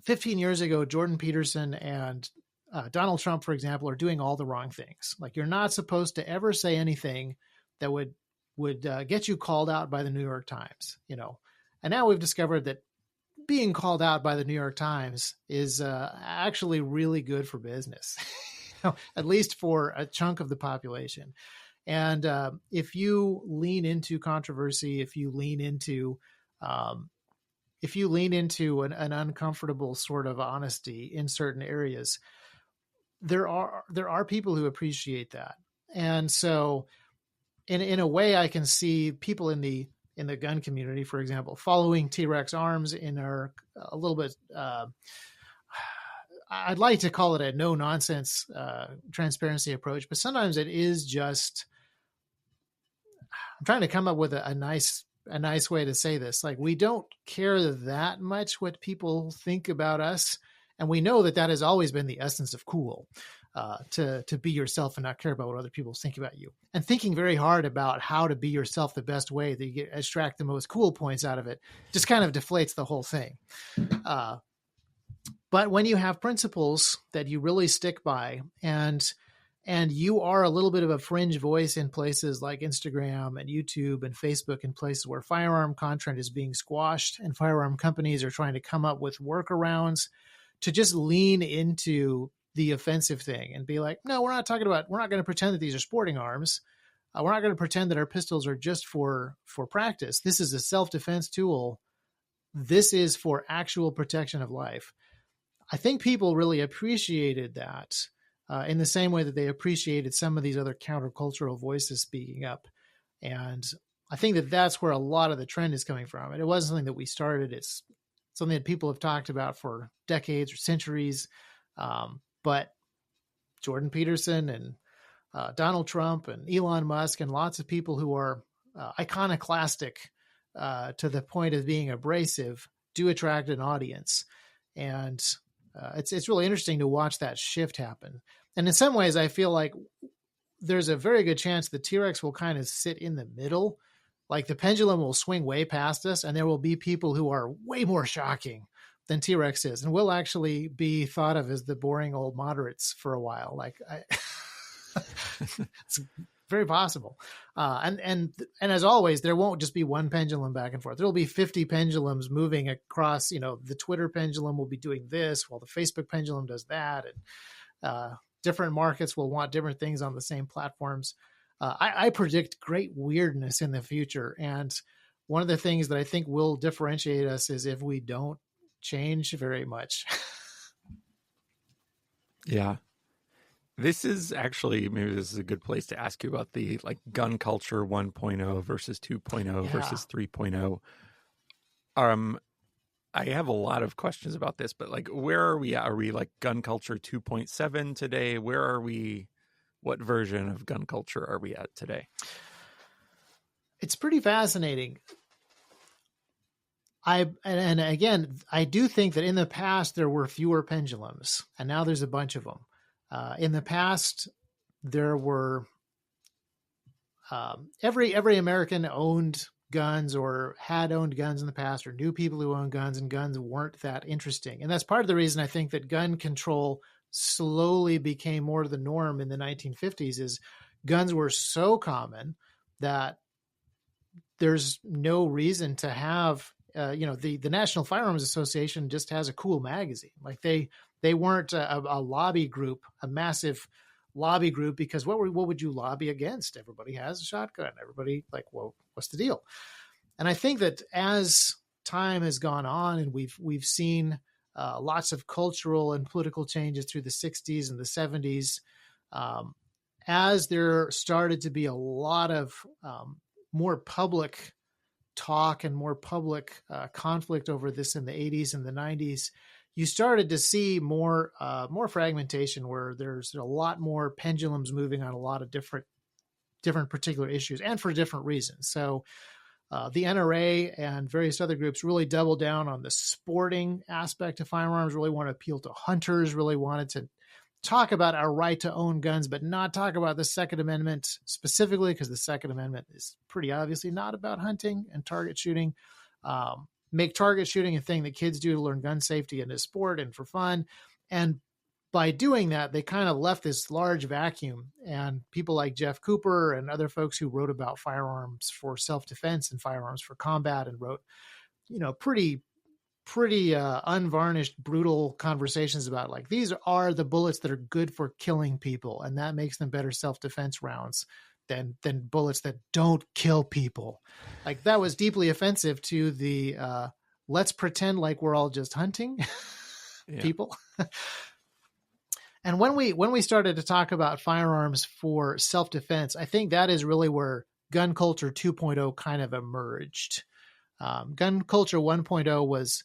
[SPEAKER 2] 15 years ago, Jordan Peterson and Donald Trump, for example, are doing all the wrong things. Like, you're not supposed to ever say anything that would get you called out by the New York Times, And now we've discovered that being called out by the New York Times is actually really good for business, at least for a chunk of the population. And if you lean into controversy, if you lean into an uncomfortable sort of honesty in certain areas, there are people who appreciate that. And so in a way, I can see people in the gun community, for example, following T.Rex Arms in a little bit, I'd like to call it a no nonsense transparency approach, but sometimes it is just, I'm trying to come up with a nice way to say this. Like, we don't care that much what people think about us. And we know that has always been the essence of cool, to be yourself and not care about what other people think about you. And thinking very hard about how to be yourself the best way that you extract the most cool points out of it just kind of deflates the whole thing. But when you have principles that you really stick by, and you are a little bit of a fringe voice in places like Instagram and YouTube and Facebook, and places where firearm content is being squashed and firearm companies are trying to come up with workarounds to just lean into the offensive thing and be like, no, we're not going to pretend that these are sporting arms. We're not going to pretend that our pistols are just for practice. This is a self-defense tool. This is for actual protection of life. I think people really appreciated that in the same way that they appreciated some of these other countercultural voices speaking up. And I think that that's where a lot of the trend is coming from. And it wasn't something that we started. It's something that people have talked about for decades or centuries. But Jordan Peterson and Donald Trump and Elon Musk and lots of people who are iconoclastic to the point of being abrasive do attract an audience. And it's really interesting to watch that shift happen. And in some ways, I feel like there's a very good chance that T.Rex will kind of sit in the middle. Like the pendulum will swing way past us, and there will be people who are way more shocking than T-Rex is, and will actually be thought of as the boring old moderates for a while. It's very possible. And as always, there won't just be one pendulum back and forth. There will be 50 pendulums moving across. The Twitter pendulum will be doing this, while the Facebook pendulum does that, and different markets will want different things on the same platforms. I predict great weirdness in the future, and one of the things that I think will differentiate us is if we don't change very much.
[SPEAKER 1] Yeah. This is actually, maybe this is a good place to ask you about the gun culture 1.0 versus 2.0 versus 3.0. I have a lot of questions about this, but where are we at? Are we gun culture 2.7 today? Where are we? What version of gun culture are we at today?
[SPEAKER 2] It's pretty fascinating. And again, I do think that in the past there were fewer pendulums, and now there's a bunch of them. In the past, there were every American owned guns or had owned guns in the past, or knew people who owned guns, and guns weren't that interesting. And that's part of the reason I think that gun control slowly became more the norm in the 1950s. Is guns were so common that there's no reason to have the National Firearms Association just has a cool magazine. They weren't a lobby group, a massive lobby group, because what would you lobby against? Everybody has a shotgun. Everybody well, what's the deal? And I think that as time has gone on, and we've seen lots of cultural and political changes through the 60s and the 70s, as there started to be a lot of more public talk and more public conflict over this in the 80s and the 90s, you started to see more fragmentation, where there's a lot more pendulums moving on a lot of different particular issues, and for different reasons. So the NRA and various other groups really doubled down on the sporting aspect of firearms, really want to appeal to hunters, really wanted to talk about our right to own guns, but not talk about the Second Amendment specifically, because the Second Amendment is pretty obviously not about hunting and target shooting. Make target shooting a thing that kids do to learn gun safety and as sport and for fun. And by doing that, they kind of left this large vacuum. And people like Jeff Cooper and other folks who wrote about firearms for self-defense and firearms for combat, and wrote, pretty unvarnished, brutal conversations about these are the bullets that are good for killing people, and that makes them better self-defense rounds than bullets that don't kill people. That was deeply offensive to the let's pretend like we're all just hunting people. And when we started to talk about firearms for self-defense, I think that is really where gun culture 2.0 kind of emerged. Gun culture 1.0 was,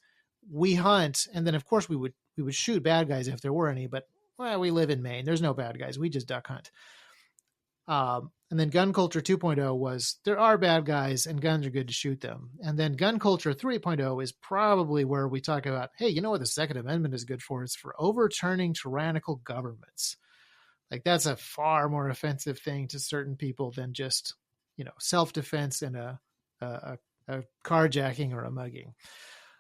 [SPEAKER 2] we hunt, and then of course we would shoot bad guys if there were any, but we live in Maine, there's no bad guys, we just duck hunt. And then gun culture 2.0 was, there are bad guys and guns are good to shoot them. And then gun culture 3.0 is probably where we talk about, hey, you know what the Second Amendment is good for? It's for overturning tyrannical governments. That's a far more offensive thing to certain people than just, self-defense in a carjacking or a mugging.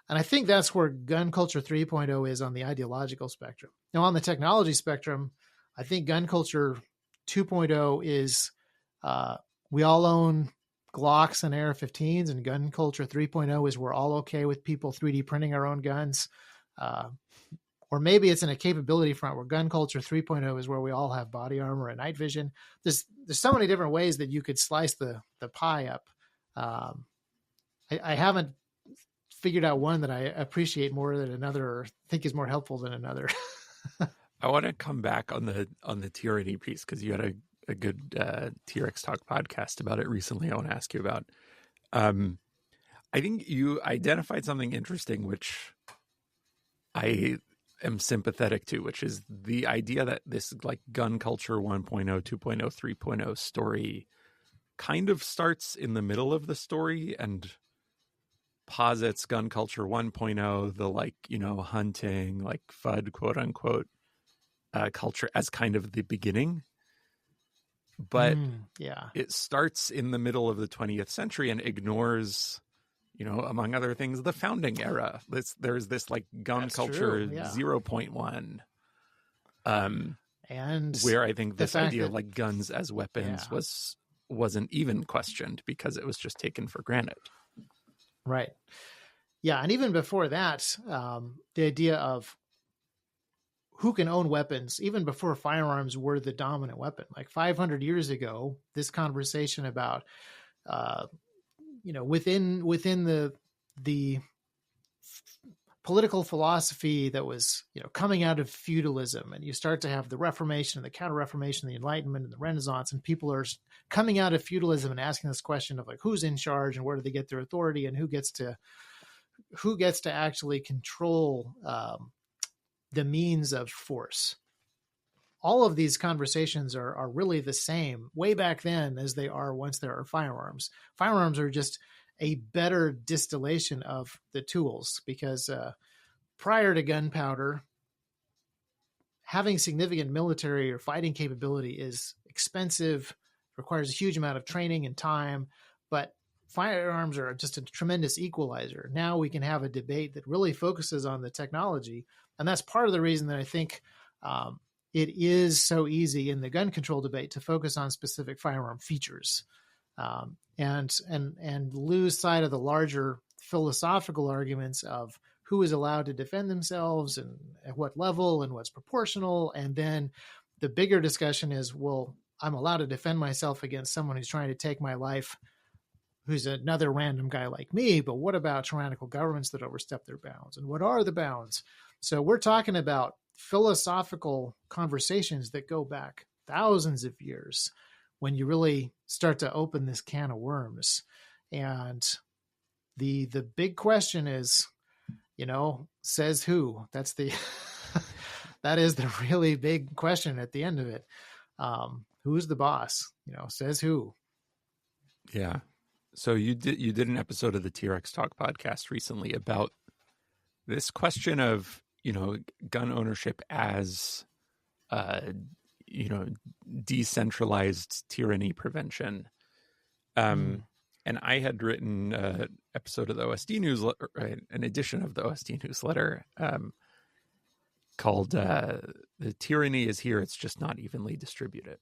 [SPEAKER 2] And I think that's where gun culture 3.0 is on the ideological spectrum. Now, on the technology spectrum, I think gun culture 2.0 is we all own Glocks and AR-15s, and gun culture 3.0 is we're all okay with people 3D printing our own guns. Or maybe it's in a capability front, where gun culture 3.0 is where we all have body armor and night vision. There's so many different ways that you could slice the pie up. I haven't figured out one that I appreciate more than another, or think is more helpful than another.
[SPEAKER 1] I want to come back on the tyranny piece, because you had a good T.Rex Talk podcast about it recently. I want to ask you about. I think you identified something interesting, which I am sympathetic to, which is the idea that this gun culture 1.0, 2.0, 3.0 story kind of starts in the middle of the story and posits gun culture 1.0, the hunting, FUD, quote unquote, culture, as kind of the beginning. but
[SPEAKER 2] Yeah,
[SPEAKER 1] it starts in the middle of the 20th century and ignores, among other things, the founding era. There's this like gun
[SPEAKER 2] that's true.
[SPEAKER 1] culture
[SPEAKER 2] Yeah,
[SPEAKER 1] 0.1,
[SPEAKER 2] and
[SPEAKER 1] where I think
[SPEAKER 2] the
[SPEAKER 1] this
[SPEAKER 2] fact
[SPEAKER 1] idea of
[SPEAKER 2] that
[SPEAKER 1] like guns as weapons
[SPEAKER 2] yeah,
[SPEAKER 1] wasn't even questioned because it was just taken for granted.
[SPEAKER 2] right. Yeah, and even before that, the idea of who can own weapons, even before firearms were the dominant weapon. Like 500 years ago, this conversation about, uh, within the political philosophy that was, coming out of feudalism, and you start to have the Reformation and the Counter-Reformation, the Enlightenment and the Renaissance, and people are coming out of feudalism and asking this question of like who's in charge and where do they get their authority and who gets to actually control the means of force. All of these conversations are really the same way back then as they are once there are firearms. Firearms are just a better distillation of the tools because prior to gunpowder, having significant military or fighting capability is expensive, requires a huge amount of training and time, but firearms are just a tremendous equalizer. Now we can have a debate that really focuses on the technology, and that's part of the reason that I think it is so easy in the gun control debate to focus on specific firearm features, and lose sight of the larger philosophical arguments of who is allowed to defend themselves and at what level and what's proportional. And then the bigger discussion is, well, I'm allowed to defend myself against someone who's trying to take my life, who's another random guy like me, but what about tyrannical governments that overstep their bounds? And what are the bounds? So we're talking about philosophical conversations that go back thousands of years when you really start to open this can of worms. And the big question is, says who? That's the that is the really big question at the end of it. Who's the boss? Says who?
[SPEAKER 1] Yeah. So you did an episode of the T.Rex Talk podcast recently about this question of, gun ownership as, decentralized tyranny prevention. And I had written an episode of the OSD newsletter, an edition of the OSD newsletter called "The Tyranny is Here, It's Just Not Evenly Distributed."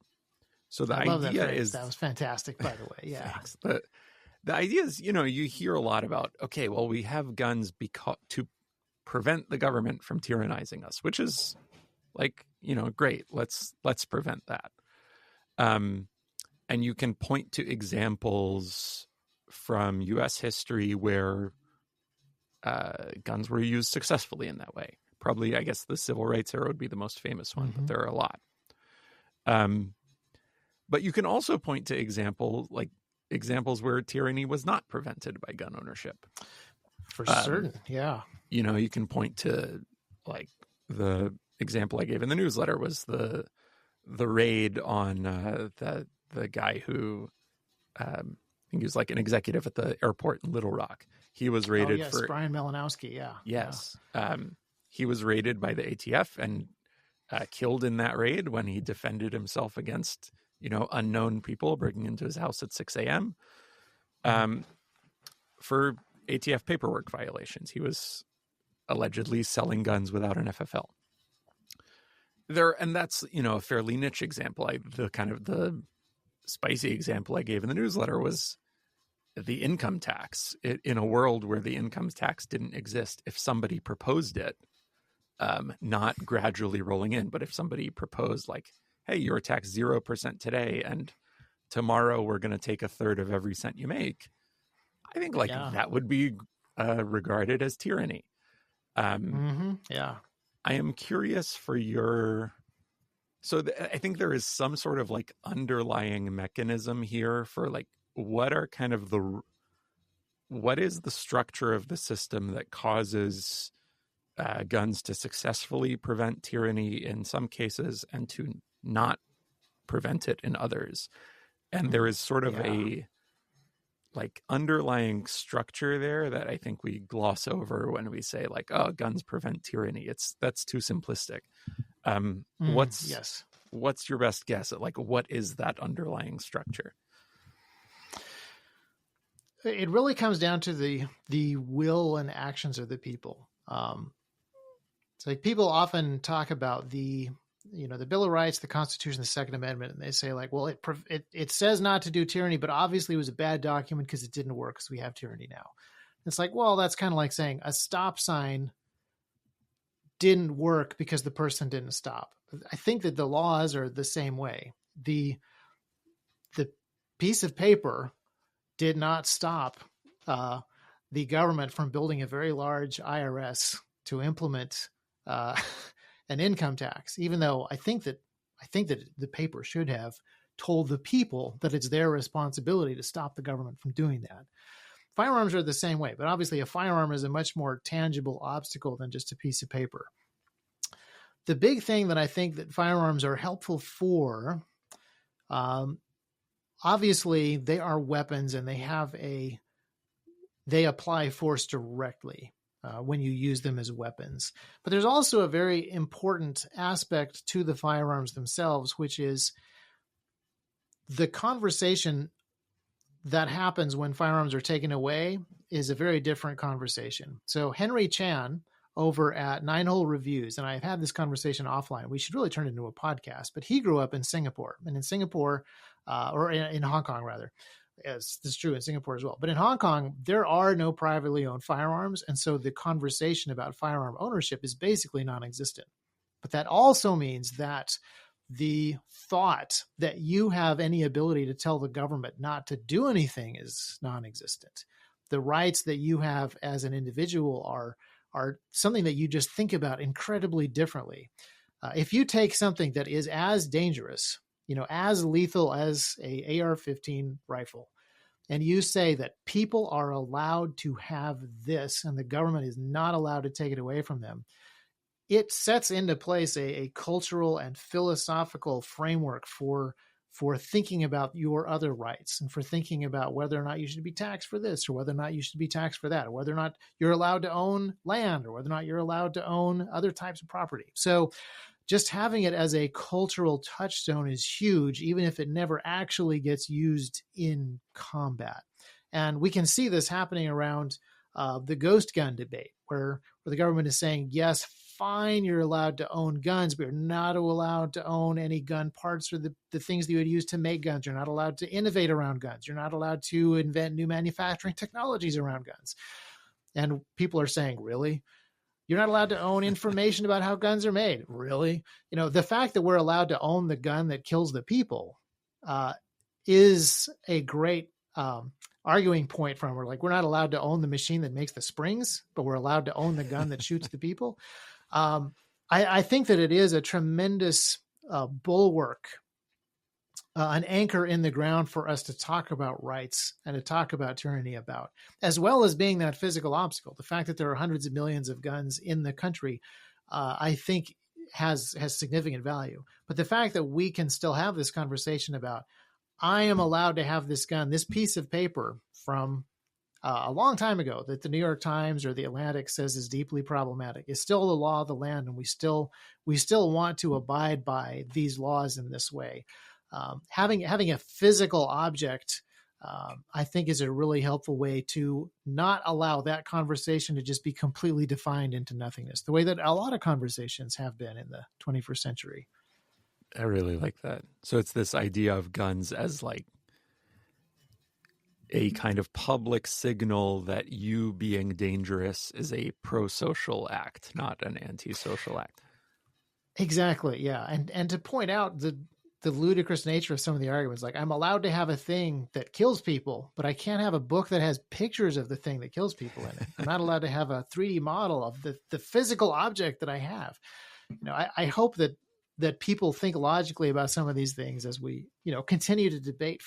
[SPEAKER 1] So the
[SPEAKER 2] I love
[SPEAKER 1] idea
[SPEAKER 2] that
[SPEAKER 1] is
[SPEAKER 2] that was fantastic, by the way. Yeah.
[SPEAKER 1] Thanks. The idea is, you hear a lot about, okay, well, we have guns to prevent the government from tyrannizing us, which is like, great. Let's prevent that. And you can point to examples from U.S. history where guns were used successfully in that way. Probably, I guess, the civil rights era would be the most famous one, but there are a lot. But you can also point to examples where tyranny was not prevented by gun ownership.
[SPEAKER 2] For certain, yeah.
[SPEAKER 1] You can point to, like, the example I gave in the newsletter was the raid on the guy who I think he was like an executive at the airport in Little Rock. He was raided for
[SPEAKER 2] Brian Malinowski. Yeah.
[SPEAKER 1] Yes. Yeah. He was raided by the ATF and killed in that raid when he defended himself against, unknown people breaking into his house at 6 a.m. For ATF paperwork violations. He was allegedly selling guns without an FFL. And that's, a fairly niche example. The spicy example I gave in the newsletter was the income tax. In a world where the income tax didn't exist, if somebody proposed it, not gradually rolling in, but if somebody proposed like, hey, you're taxed 0% today, and tomorrow we're going to take a third of every cent you make, I think that would be regarded as tyranny.
[SPEAKER 2] Yeah.
[SPEAKER 1] I am curious for your... So I think there is some sort of like underlying mechanism here for like, what is the structure of the system that causes guns to successfully prevent tyranny in some cases and to not prevent it in others? And there is sort of a like underlying structure there that I think we gloss over when we say like, oh, guns prevent tyranny. That's too simplistic. What's what's your best guess at like what is that underlying structure?
[SPEAKER 2] It really comes down to the will and actions of the people. So like people often talk about the Bill of Rights, the Constitution, the Second Amendment, and they say like, well, it says not to do tyranny, but obviously it was a bad document because it didn't work because we have tyranny now. It's like, well, that's kind of like saying a stop sign didn't work because the person didn't stop. I think that the laws are the same way. The piece of paper did not stop the government from building a very large IRS to implement an income tax, even though I think that the paper should have told the people that it's their responsibility to stop the government from doing that. Firearms are the same way, but obviously a firearm is a much more tangible obstacle than just a piece of paper. The big thing that I think that firearms are helpful for, obviously they are weapons and they apply force directly when you use them as weapons. But there's also a very important aspect to the firearms themselves, which is the conversation that happens when firearms are taken away is a very different conversation. So Henry Chan over at Nine Hole Reviews, and I've had this conversation offline. We should really turn it into a podcast, but he grew up in Singapore, and in Singapore, or in Hong Kong rather. Yes, this is true in Singapore as well. But in Hong Kong, there are no privately owned firearms. And so the conversation about firearm ownership is basically non-existent. But that also means that the thought that you have any ability to tell the government not to do anything is non-existent. The rights that you have as an individual are something that you just think about incredibly differently. If you take something that is as dangerous, as lethal as a AR-15 rifle, and you say that people are allowed to have this and the government is not allowed to take it away from them, it sets into place a cultural and philosophical framework for thinking about your other rights and for thinking about whether or not you should be taxed for this or whether or not you should be taxed for that, or whether or not you're allowed to own land or whether or not you're allowed to own other types of property. So just having it as a cultural touchstone is huge, even if it never actually gets used in combat. And we can see this happening around the ghost gun debate, where the government is saying, yes, fine, you're allowed to own guns, but you're not allowed to own any gun parts or the things that you would use to make guns. You're not allowed to innovate around guns. You're not allowed to invent new manufacturing technologies around guns. And people are saying, really? You're not allowed to own information about how guns are made. Really? The fact that we're allowed to own the gun that kills the people is a great arguing point from where, like, we're not allowed to own the machine that makes the springs, but we're allowed to own the gun that shoots the people. I think that it is a tremendous bulwark, an anchor in the ground for us to talk about rights and to talk about tyranny about, as well as being that physical obstacle. The fact that there are hundreds of millions of guns in the country, I think has significant value. But the fact that we can still have this conversation about, I am allowed to have this gun, this piece of paper from a long time ago that the New York Times or the Atlantic says is deeply problematic, is still the law of the land. And we still want to abide by these laws in this way. Having a physical object, I think, is a really helpful way to not allow that conversation to just be completely defined into nothingness, the way that a lot of conversations have been in the 21st century.
[SPEAKER 1] I really like that. So it's this idea of guns as like a kind of public signal that you being dangerous is a pro-social act, not an anti-social act.
[SPEAKER 2] Exactly. Yeah. And to point out the ludicrous nature of some of the arguments, like, I'm allowed to have a thing that kills people, but I can't have a book that has pictures of the thing that kills people in it. I'm not allowed to have a 3D model of the physical object that I have. I hope that people think logically about some of these things as we, continue to debate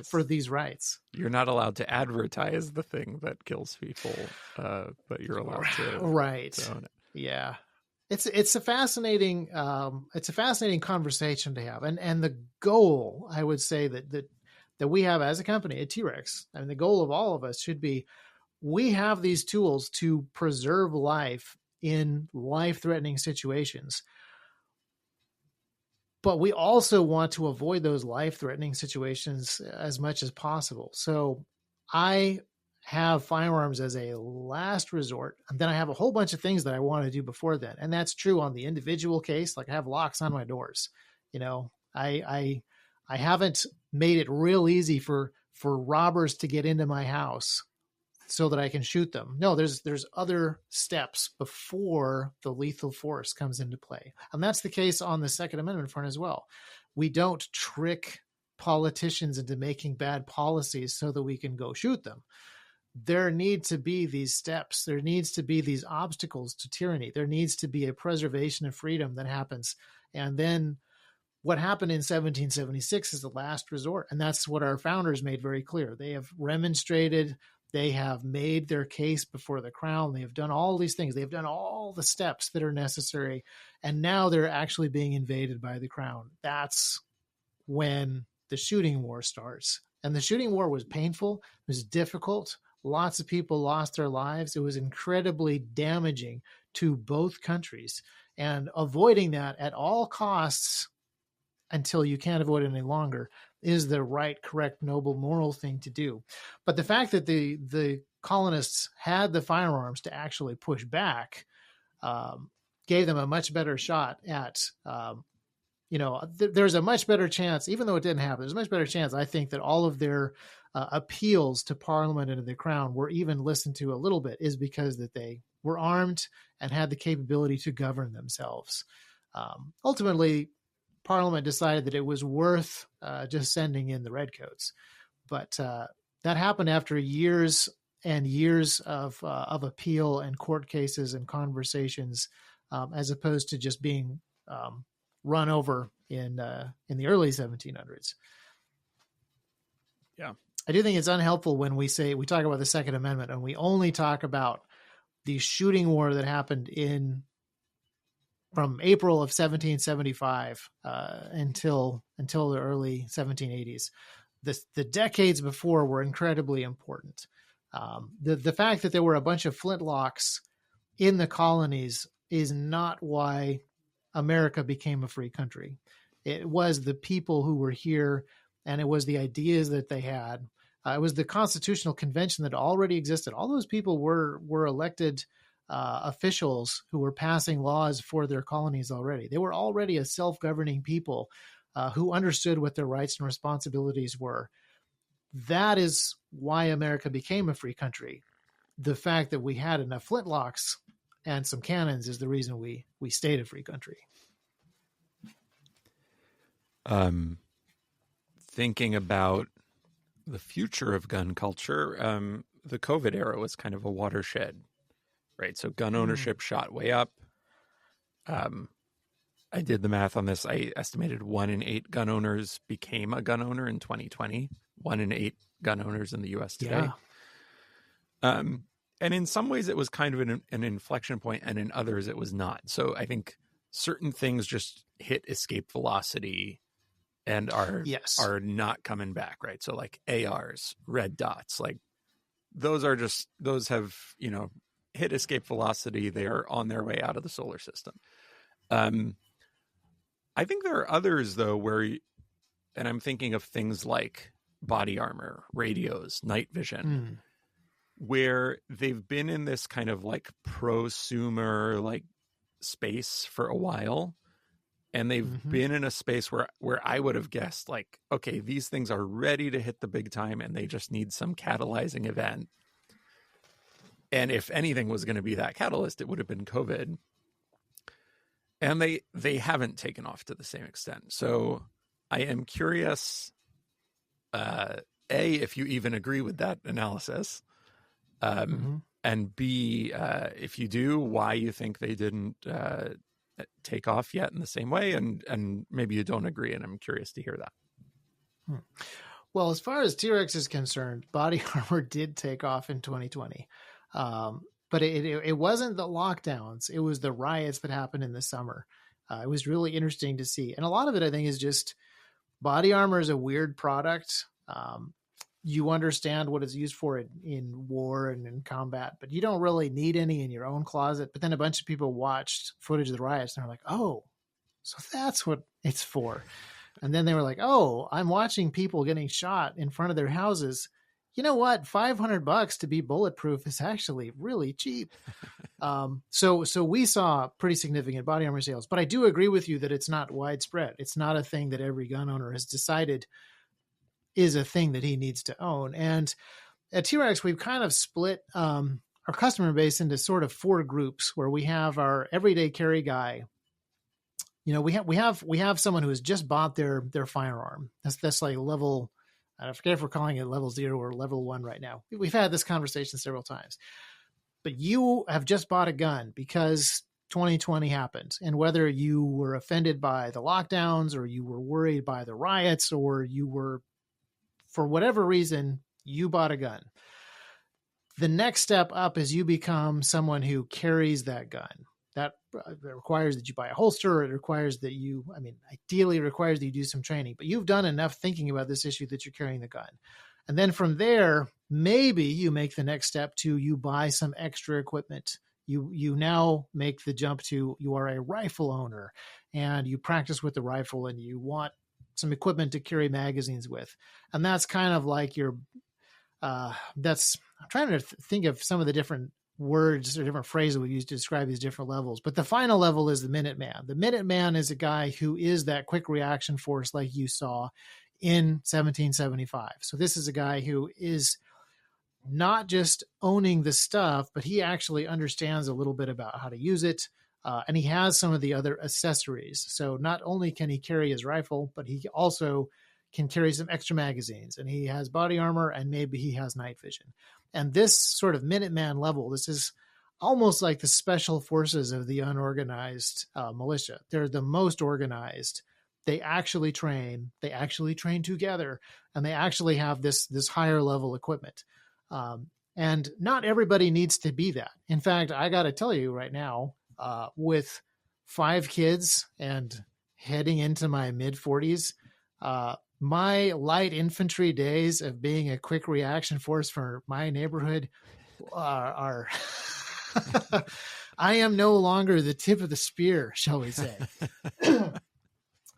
[SPEAKER 2] for these rights.
[SPEAKER 1] You're not allowed to advertise the thing that kills people, but you're allowed to, to own it.
[SPEAKER 2] Yeah. It's a fascinating conversation to have. And the goal, I would say that we have as a company at T.Rex, and the goal of all of us should be, we have these tools to preserve life in life-threatening situations. but we also want to avoid those life-threatening situations as much as possible. So I have firearms as a last resort, and then I have a whole bunch of things that I want to do before then. And that's true on the individual case. Like I have locks on my doors. You know, I haven't made it real easy for robbers to get into my house so that I can shoot them. No, there's other steps before the lethal force comes into play. And that's the case on the Second Amendment front as well. We don't trick politicians into making bad policies so that we can go shoot them. There need to be these steps. There needs to be these obstacles to tyranny. There needs to be a preservation of freedom that happens. And then what happened in 1776 is the last resort. And that's what our founders made very clear. They have remonstrated. They have made their case before the crown. They have done all these things. They've done all the steps that are necessary. And now they're actually being invaded by the crown. That's when the shooting war starts. And the shooting war was painful. It was difficult. Lots of people lost their lives. It was incredibly damaging to both countries. And avoiding that at all costs until you can't avoid it any longer is the right, correct, noble, moral thing to do. But the fact that the colonists had the firearms to actually push back gave them a much better shot at, there's a much better chance, even though it didn't happen, there's a much better chance, I think, that all of their appeals to Parliament and to the Crown were even listened to a little bit, is because that they were armed and had the capability to govern themselves. Ultimately, Parliament decided that it was worth just sending in the redcoats, but that happened after years and years of appeal and court cases and conversations, as opposed to just being run over in the early 1700s.
[SPEAKER 1] Yeah,
[SPEAKER 2] I do think it's unhelpful when we talk about the Second Amendment and we only talk about the shooting war that happened from April of 1775 until the early 1780s. The decades before were incredibly important. The fact that there were a bunch of flintlocks in the colonies is not why America became a free country. It was the people who were here, and it was the ideas that they had. It was the Constitutional Convention that already existed. All those people were elected officials who were passing laws for their colonies already. They were already a self-governing people who understood what their rights and responsibilities were. That is why America became a free country. The fact that we had enough flintlocks and some cannons is the reason we stayed a free country.
[SPEAKER 1] Thinking about the future of gun culture, the COVID era was kind of a watershed, right? So gun ownership shot way up. I did the math on this. I estimated 1 in 8 gun owners became a gun owner in 2020. 1 in 8 gun owners in the U.S. today. Yeah. And in some ways it was kind of an inflection point, and in others it was not. So I think certain things just hit escape velocity and are not coming back, right? So like ARs, red dots, like those have, hit escape velocity. They are on their way out of the solar system. I think there are others though and I'm thinking of things like body armor, radios, night vision, where they've been in this kind of like prosumer like space for a while. And they've been in a space where I would have guessed like, okay, these things are ready to hit the big time and they just need some catalyzing event. And if anything was going to be that catalyst, it would have been COVID. And they haven't taken off to the same extent. So I am curious, A, if you even agree with that analysis, and B, if you do, why you think they didn't take off yet in the same way, and maybe you don't agree, and I'm curious to hear that.
[SPEAKER 2] Well, as far as T.Rex is concerned, body armor did take off in 2020. But it wasn't the lockdowns. It was the riots that happened in the summer. It was really interesting to see. And a lot of it, I think, is just body armor is a weird product. You understand what it's used for in war and in combat, but you don't really need any in your own closet. But then a bunch of people watched footage of the riots and they're like, oh, so that's what it's for. And then they were like, oh, I'm watching people getting shot in front of their houses. You know what? $500 to be bulletproof is actually really cheap. So we saw pretty significant body armor sales, but I do agree with you that it's not widespread. It's not a thing that every gun owner has decided is a thing that he needs to own. And at T.Rex, we've kind of split our customer base into sort of 4 groups, where we have our everyday carry guy. We have someone who has just bought their firearm. That's like level, I forget if we're calling it level 0 or level 1 right now. We've had this conversation several times. But you have just bought a gun because 2020 happened. And whether you were offended by the lockdowns, or you were worried by the riots, or you were, for whatever reason, you bought a gun. The next step up is you become someone who carries that gun. That requires that you buy a holster. It requires that ideally requires that you do some training. But you've done enough thinking about this issue that you're carrying the gun. And then from there, maybe you make the next step to you buy some extra equipment. You now make the jump to you are a rifle owner, and you practice with the rifle, and you want some equipment to carry magazines with. And that's kind of like your I'm trying to think of some of the different words or different phrases we use to describe these different levels. But the final level is the Minuteman. The Minuteman is a guy who is that quick reaction force like you saw in 1775. So this is a guy who is not just owning the stuff, but he actually understands a little bit about how to use it. And he has some of the other accessories. So not only can he carry his rifle, but he also can carry some extra magazines, and he has body armor, and maybe he has night vision. And this sort of Minuteman level, this is almost like the special forces of the unorganized militia. They're the most organized. They actually train together, and they actually have this higher level equipment. And not everybody needs to be that. In fact, I got to tell you right now, with 5 kids and heading into my mid 40s, my light infantry days of being a quick reaction force for my neighborhood are I am no longer the tip of the spear, shall we say.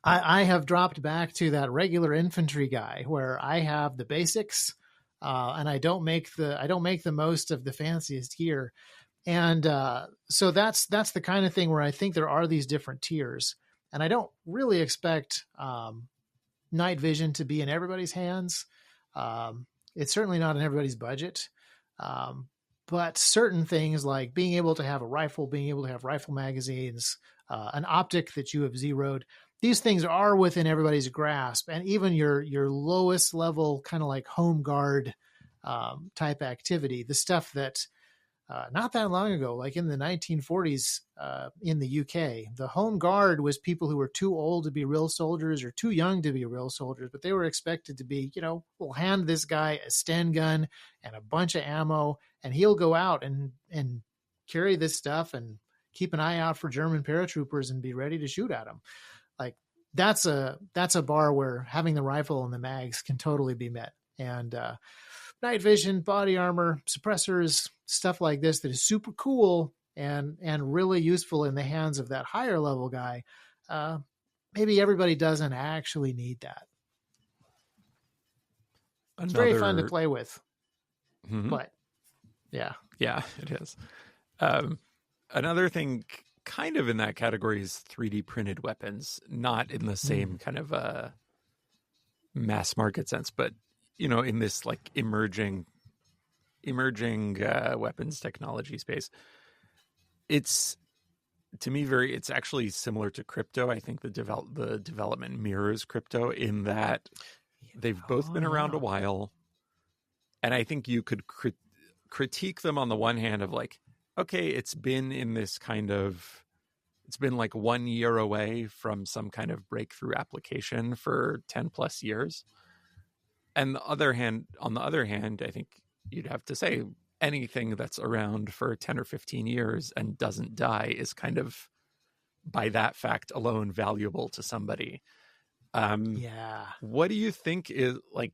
[SPEAKER 2] I have dropped back to that regular infantry guy where I have the basics, and I don't make the most of the fanciest gear. And so that's the kind of thing where I think there are these different tiers, and I don't really expect night vision to be in everybody's hands. It's certainly not in everybody's budget. But certain things like being able to have a rifle, being able to have rifle magazines, an optic that you have zeroed, these things are within everybody's grasp. And even your lowest level, kind of like home guard type activity, the stuff that not that long ago, like in the 1940s in the UK, the home guard was people who were too old to be real soldiers or too young to be real soldiers, but they were expected to be, we'll hand this guy a Sten gun and a bunch of ammo, and he'll go out and carry this stuff and keep an eye out for German paratroopers and be ready to shoot at them. Like that's a bar where having the rifle and the mags can totally be met. And night vision, body armor, suppressors, stuff like this that is super cool and really useful in the hands of that higher level guy. Maybe everybody doesn't actually need that. It's very fun to play with. Mm-hmm. But yeah.
[SPEAKER 1] Yeah, it is. Another thing kind of in that category is 3D printed weapons, not in the same kind of mass market sense, but in this like emerging weapons technology space. It's, to me, it's actually similar to crypto. I think the development mirrors crypto in that they've both been around a while, and I think you could critique them on the one hand of like, okay, it's been like 1 year away from some kind of breakthrough application for 10 plus years. And on the other hand, I think you'd have to say anything that's around for 10 or 15 years and doesn't die is kind of, by that fact alone, valuable to somebody.
[SPEAKER 2] Yeah.
[SPEAKER 1] What do you think is like,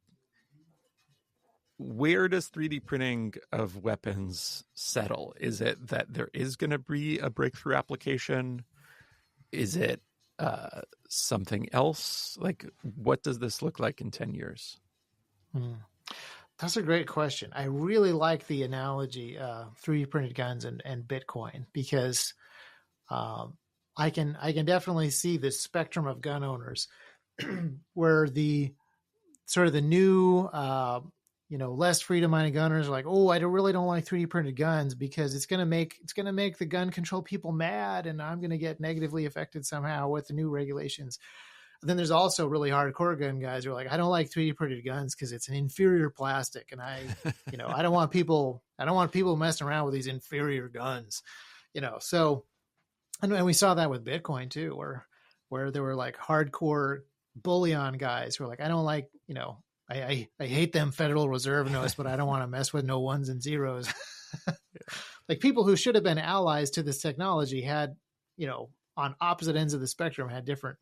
[SPEAKER 1] where does 3D printing of weapons settle? Is it that there is going to be a breakthrough application? Is it something else? Like, what does this look like in 10 years?
[SPEAKER 2] Hmm. That's a great question. I really like the analogy, 3D printed guns and Bitcoin, because um, I can definitely see the spectrum of gun owners where the sort of the new, less freedom-minded gunners are like, oh, really don't like 3D printed guns because it's gonna make the gun control people mad, and I'm gonna get negatively affected somehow with the new regulations. And then there's also really hardcore gun guys who are like, I don't like 3D printed guns because it's an inferior plastic, and I don't want people messing around with these inferior guns, So, and we saw that with Bitcoin too, where there were like hardcore bullion guys who are like, I don't like, I hate them Federal Reserve notes, but I don't want to mess with no ones and zeros. Like people who should have been allies to this technology had, on opposite ends of the spectrum, had different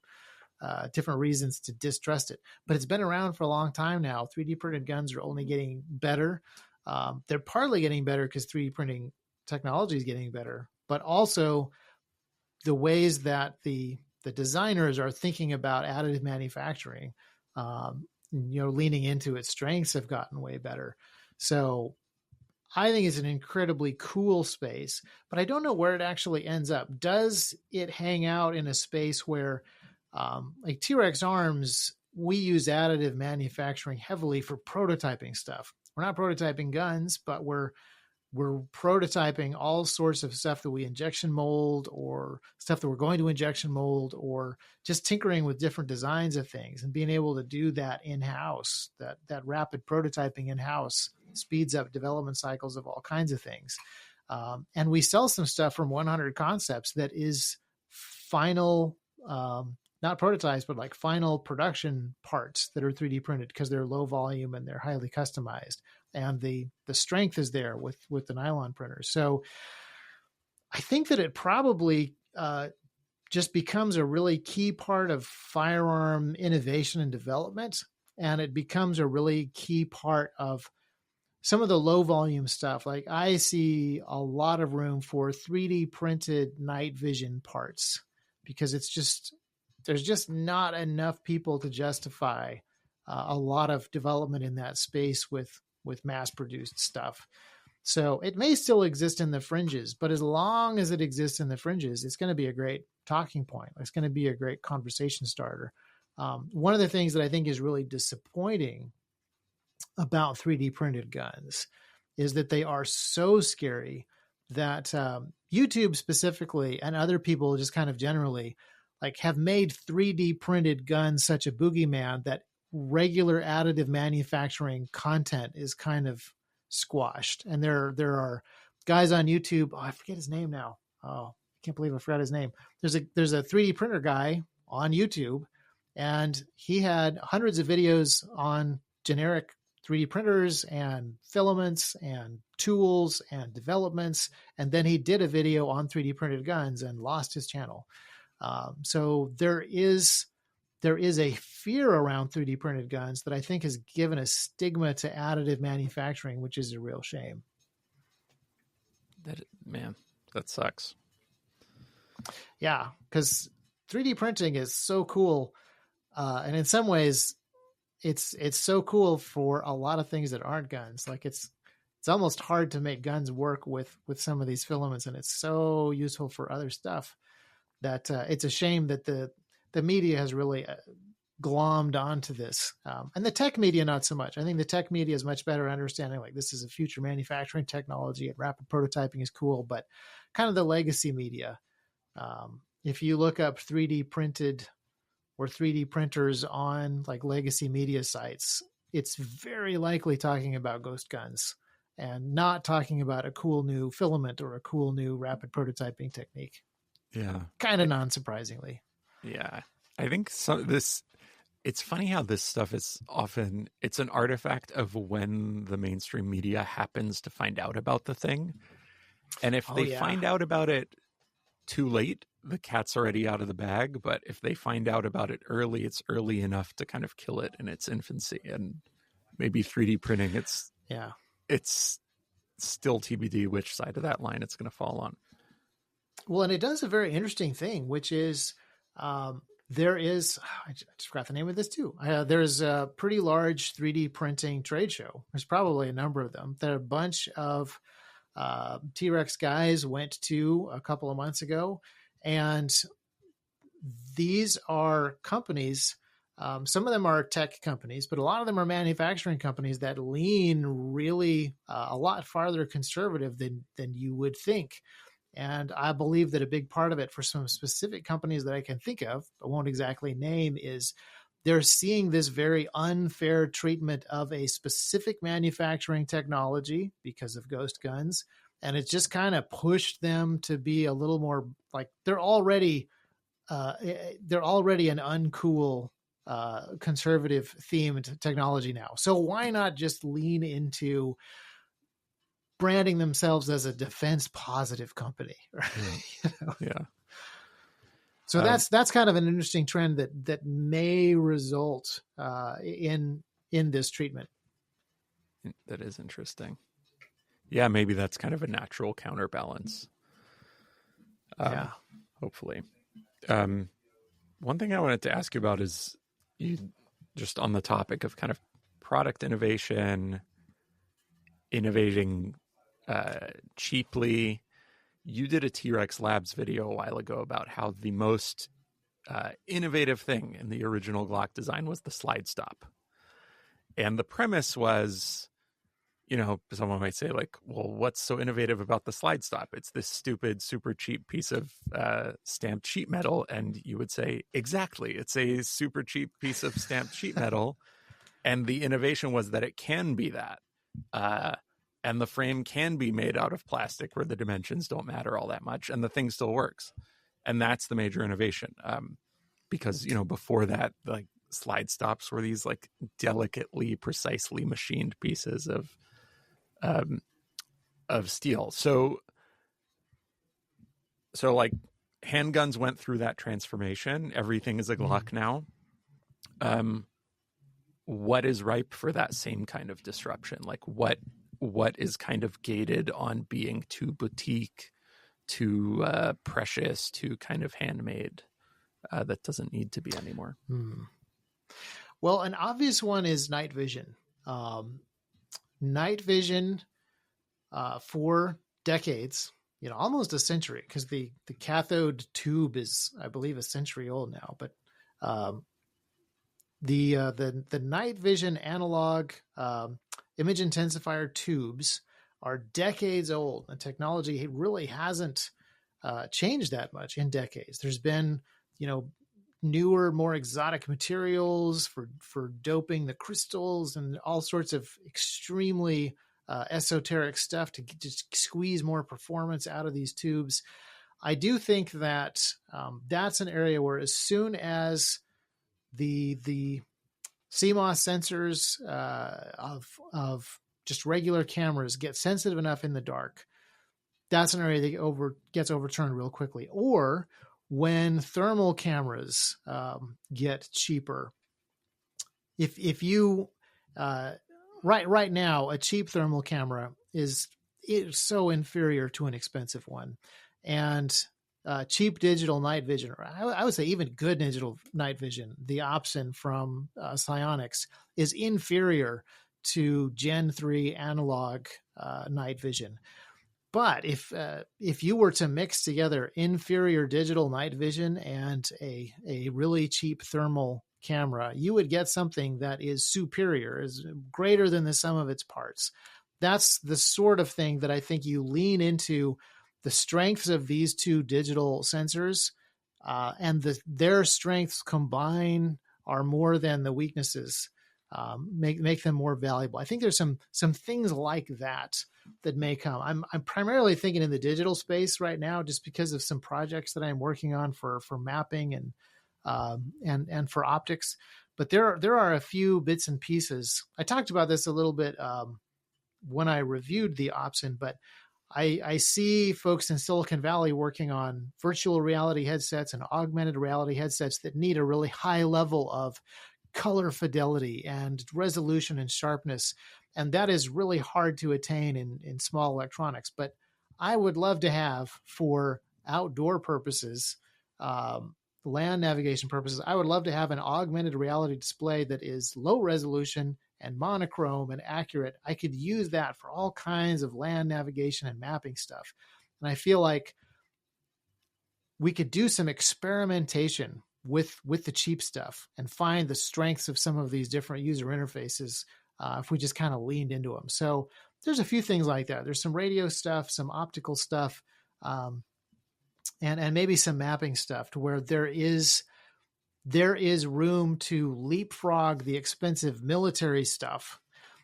[SPEAKER 2] reasons to distrust it. But it's been around for a long time now. 3D printed guns are only getting better. They're partly getting better because 3D printing technology is getting better, but also the ways that the designers are thinking about additive manufacturing, leaning into its strengths have gotten way better. So I think it's an incredibly cool space, but I don't know where it actually ends up. Does it hang out in a space where, like T.Rex Arms, we use additive manufacturing heavily for prototyping stuff. We're not prototyping guns, but we're prototyping all sorts of stuff that we injection mold, or stuff that we're going to injection mold, or just tinkering with different designs of things, and being able to do that in-house, that rapid prototyping in-house speeds up development cycles of all kinds of things. And we sell some stuff from 100 Concepts that is final, not prototypes, but like final production parts that are 3D printed because they're low volume and they're highly customized. And the strength is there with the nylon printers. So I think that it probably just becomes a really key part of firearm innovation and development. And it becomes a really key part of some of the low volume stuff. Like I see a lot of room for 3D printed night vision parts, because there's just not enough people to justify a lot of development in that space with mass produced stuff. So it may still exist in the fringes, but as long as it exists in the fringes, it's going to be a great talking point. It's going to be a great conversation starter. One of the things that I think is really disappointing about 3D printed guns is that they are so scary that YouTube specifically, and other people just kind of generally, like, have made 3D printed guns such a boogeyman that regular additive manufacturing content is kind of squashed. And there are guys on YouTube. Oh, I forget his name now. Oh, I can't believe I forgot his name. There's a 3D printer guy on YouTube, and he had hundreds of videos on generic 3D printers and filaments and tools and developments. And then he did a video on 3D printed guns and lost his channel. So there is a fear around 3D printed guns that I think has given a stigma to additive manufacturing, which is a real shame.
[SPEAKER 1] That sucks.
[SPEAKER 2] Yeah, because 3D printing is so cool. And in some ways, it's so cool for a lot of things that aren't guns. Like it's almost hard to make guns work with some of these filaments, and it's so useful for other stuff that it's a shame that the media has really glommed onto this. And the tech media, not so much. I think the tech media is much better understanding, like, this is a future manufacturing technology and rapid prototyping is cool, but kind of the legacy media. If you look up 3D printed or 3D printers on like legacy media sites, it's very likely talking about ghost guns and not talking about a cool new filament or a cool new rapid prototyping technique.
[SPEAKER 1] Yeah.
[SPEAKER 2] Kind of non-surprisingly.
[SPEAKER 1] Yeah. I think it's funny how this stuff is often, it's an artifact of when the mainstream media happens to find out about the thing. And if they find out about it too late, the cat's already out of the bag. But if they find out about it early, it's early enough to kind of kill it in its infancy. And maybe 3D printing, it's still TBD which side of that line it's going to fall on.
[SPEAKER 2] Well, and it does a very interesting thing, which is There is, I just forgot the name of this too. There's a pretty large 3D printing trade show. There's probably a number of them. There are a bunch of T-Rex guys went to a couple of months ago, and these are companies. Some of them are tech companies, but a lot of them are manufacturing companies that lean really a lot farther conservative than you would think. And I believe that a big part of it for some specific companies that I can think of, I won't exactly name, is they're seeing this very unfair treatment of a specific manufacturing technology because of ghost guns. And it just kind of pushed them to be a little more like they're already an uncool conservative themed technology now. So why not just lean into branding themselves as a defense positive company? You know?
[SPEAKER 1] Yeah.
[SPEAKER 2] So that's kind of an interesting trend that may result in this treatment.
[SPEAKER 1] That is interesting. Yeah, maybe that's kind of a natural counterbalance.
[SPEAKER 2] Yeah.
[SPEAKER 1] Hopefully. One thing I wanted to ask you about is you just on the topic of kind of product innovation, innovating cheaply. You did a T-Rex Labs video a while ago about how the most innovative thing in the original Glock design was the slide stop. And the premise was, you know, someone might say like, well, what's so innovative about the slide stop? It's this stupid, super cheap piece of stamped sheet metal. And you would say, exactly. It's a super cheap piece of stamped sheet metal. And the innovation was that it can be that. And the frame can be made out of plastic where the dimensions don't matter all that much. And the thing still works. And that's the major innovation. Because, you know, before that, like slide stops were these like delicately, precisely machined pieces of steel. So like handguns went through that transformation. Everything is a Glock now. What is ripe for that same kind of disruption? Like what is kind of gated on being too boutique, too precious, too kind of handmade that doesn't need to be anymore?
[SPEAKER 2] Well, an obvious one is night vision. Night vision for decades, you know, almost a century, because the cathode tube is, I believe, a century old now. But the night vision analog image intensifier tubes are decades old. The technology really hasn't changed that much in decades. There's been, you know, newer, more exotic materials for doping the crystals and all sorts of extremely esoteric stuff to just squeeze more performance out of these tubes. I do think that that's an area where as soon as the CMOS sensors of just regular cameras get sensitive enough in the dark, that's an area that gets overturned real quickly. Or when thermal cameras get cheaper, if you right now a cheap thermal camera is so inferior to an expensive one, and cheap digital night vision, or I would say even good digital night vision, the Opsin from Psionics is inferior to Gen 3 analog night vision. But if you were to mix together inferior digital night vision and a really cheap thermal camera, you would get something that is superior, is greater than the sum of its parts. That's the sort of thing that I think you lean into. The strengths of these two digital sensors and their strengths combine are more than the weaknesses. Make them more valuable. I think there's some things like that may come. I'm primarily thinking in the digital space right now, just because of some projects that I'm working on for mapping and for optics. But there are a few bits and pieces. I talked about this a little bit when I reviewed the Opsin, but I see folks in Silicon Valley working on virtual reality headsets and augmented reality headsets that need a really high level of color fidelity and resolution and sharpness. And that is really hard to attain in small electronics. But I would love to have, for outdoor purposes, land navigation purposes, I would love to have an augmented reality display that is low resolution and monochrome and accurate. I could use that for all kinds of land navigation and mapping stuff. And I feel like we could do some experimentation with the cheap stuff and find the strengths of some of these different user interfaces if we just kind of leaned into them. So there's a few things like that. There's some radio stuff, some optical stuff, and maybe some mapping stuff to where there is room to leapfrog the expensive military stuff.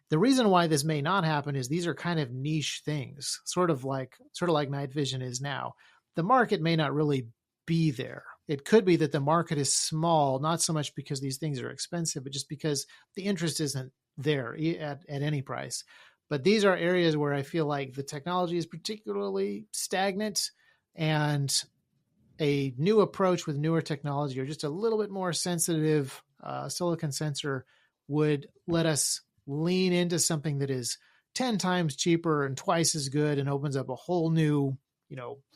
[SPEAKER 2] The reason why this may not happen is these are kind of niche things, sort of like night vision is now. The market may not really be there. It could be that the market is small, not so much because these things are expensive, but just because the interest isn't there at any price. But these are areas where I feel like the technology is particularly stagnant, and a new approach with newer technology or just a little bit more sensitive silicon sensor would let us lean into something that is 10 times cheaper and twice as good and opens up a whole new,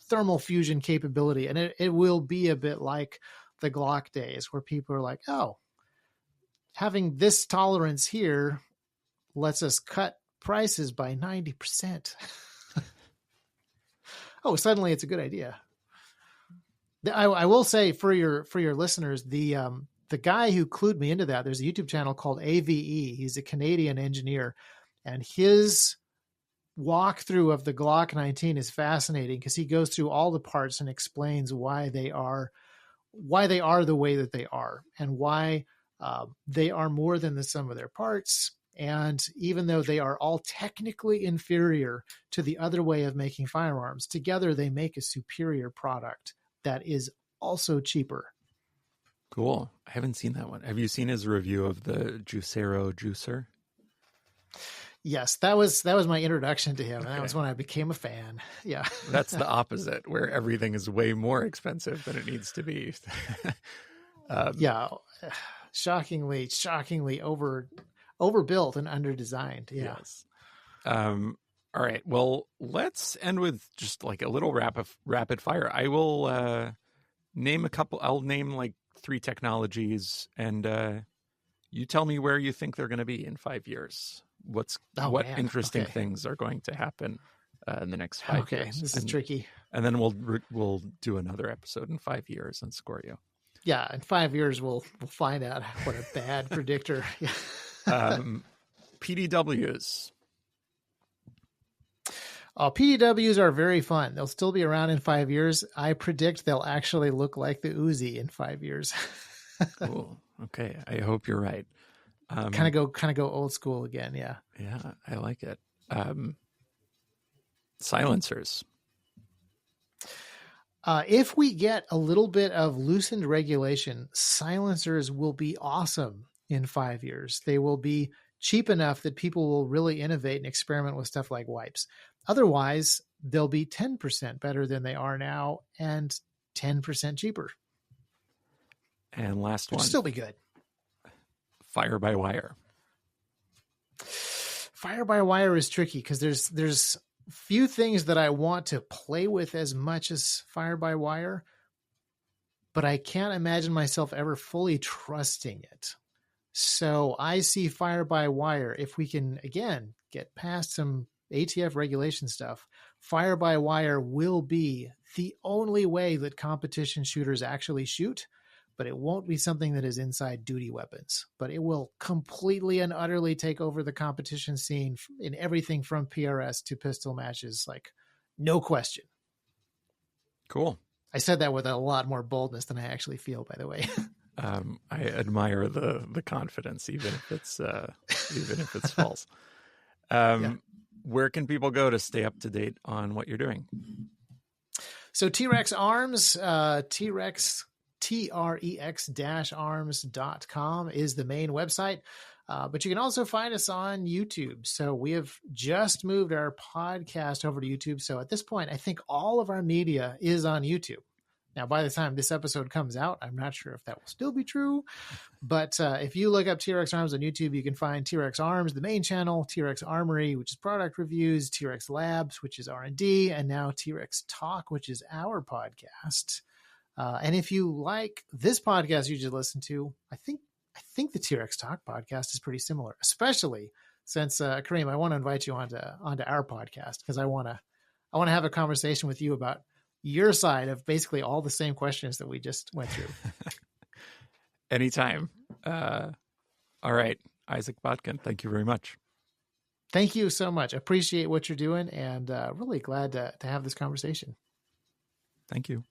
[SPEAKER 2] thermal fusion capability. And it will be a bit like the Glock days where people are like, oh, having this tolerance here lets us cut prices by 90%. Oh, suddenly it's a good idea. I will say for your listeners, the guy who clued me into that, there's a YouTube channel called AVE. He's a Canadian engineer, and his walkthrough of the Glock 19 is fascinating because he goes through all the parts and explains why they are the way that they are, and why they are more than the sum of their parts. And even though they are all technically inferior to the other way of making firearms, together they make a superior product that is also cheaper.
[SPEAKER 1] Cool. I haven't seen that one. Have you seen his review of the Juicero juicer?
[SPEAKER 2] Yes, that was my introduction to him. Okay. And that was when I became a fan. Yeah.
[SPEAKER 1] That's the opposite, where everything is way more expensive than it needs to be.
[SPEAKER 2] Yeah. Shockingly overbuilt and underdesigned. Yeah.
[SPEAKER 1] Yes. All right. Well, let's end with just like a little rapid fire. I will name a couple. I'll name like 3 technologies, and you tell me where you think they're going to be in 5 years. What interesting things are going to happen in the next 5 years? Okay,
[SPEAKER 2] this is tricky.
[SPEAKER 1] And then we'll do another episode in 5 years and score you.
[SPEAKER 2] Yeah, in 5 years we'll find out what a bad predictor.
[SPEAKER 1] PDWs.
[SPEAKER 2] PDWs are very fun. They'll still be around in 5 years. I predict they'll actually look like the Uzi in 5 years.
[SPEAKER 1] Cool. Okay. I hope you're right.
[SPEAKER 2] Kind of go old school again. Yeah.
[SPEAKER 1] Yeah. I like it. Silencers.
[SPEAKER 2] If we get a little bit of loosened regulation, silencers will be awesome in 5 years. They will be cheap enough that people will really innovate and experiment with stuff like wipes. Otherwise, they'll be 10% better than they are now and 10% cheaper.
[SPEAKER 1] And last one.
[SPEAKER 2] It'll still be good.
[SPEAKER 1] Fire-by-wire.
[SPEAKER 2] Fire-by-wire is tricky because there's few things that I want to play with as much as fire-by-wire, but I can't imagine myself ever fully trusting it. So I see fire-by-wire, if we can, again, get past some ATF regulation stuff, fire-by-wire will be the only way that competition shooters actually shoot, but it won't be something that is inside duty weapons. But it will completely and utterly take over the competition scene in everything from PRS to pistol matches, like no question.
[SPEAKER 1] Cool.
[SPEAKER 2] I said that with a lot more boldness than I actually feel, by the way.
[SPEAKER 1] I admire the confidence, even if it's false. Yeah. Where can people go to stay up to date on what you're doing?
[SPEAKER 2] So T.Rex Arms, TREX-arms.com is the main website. But you can also find us on YouTube. So we have just moved our podcast over to YouTube. So at this point, I think all of our media is on YouTube. Now, by the time this episode comes out, I'm not sure if that will still be true. But if you look up T.Rex Arms on YouTube, you can find T.Rex Arms, the main channel, T.Rex Armory, which is product reviews, T.Rex Labs, which is R&D, and now T.Rex Talk, which is our podcast. And if you like this podcast you just listened to, I think the T-Rex Talk podcast is pretty similar, especially since Kareem, I want to invite you onto our podcast because I want to have a conversation with you about your side of basically all the same questions that we just went through.
[SPEAKER 1] Anytime. All right, Isaac Botkin, thank you very much.
[SPEAKER 2] Thank you so much. Appreciate what you're doing, and really glad to have this conversation.
[SPEAKER 1] Thank you.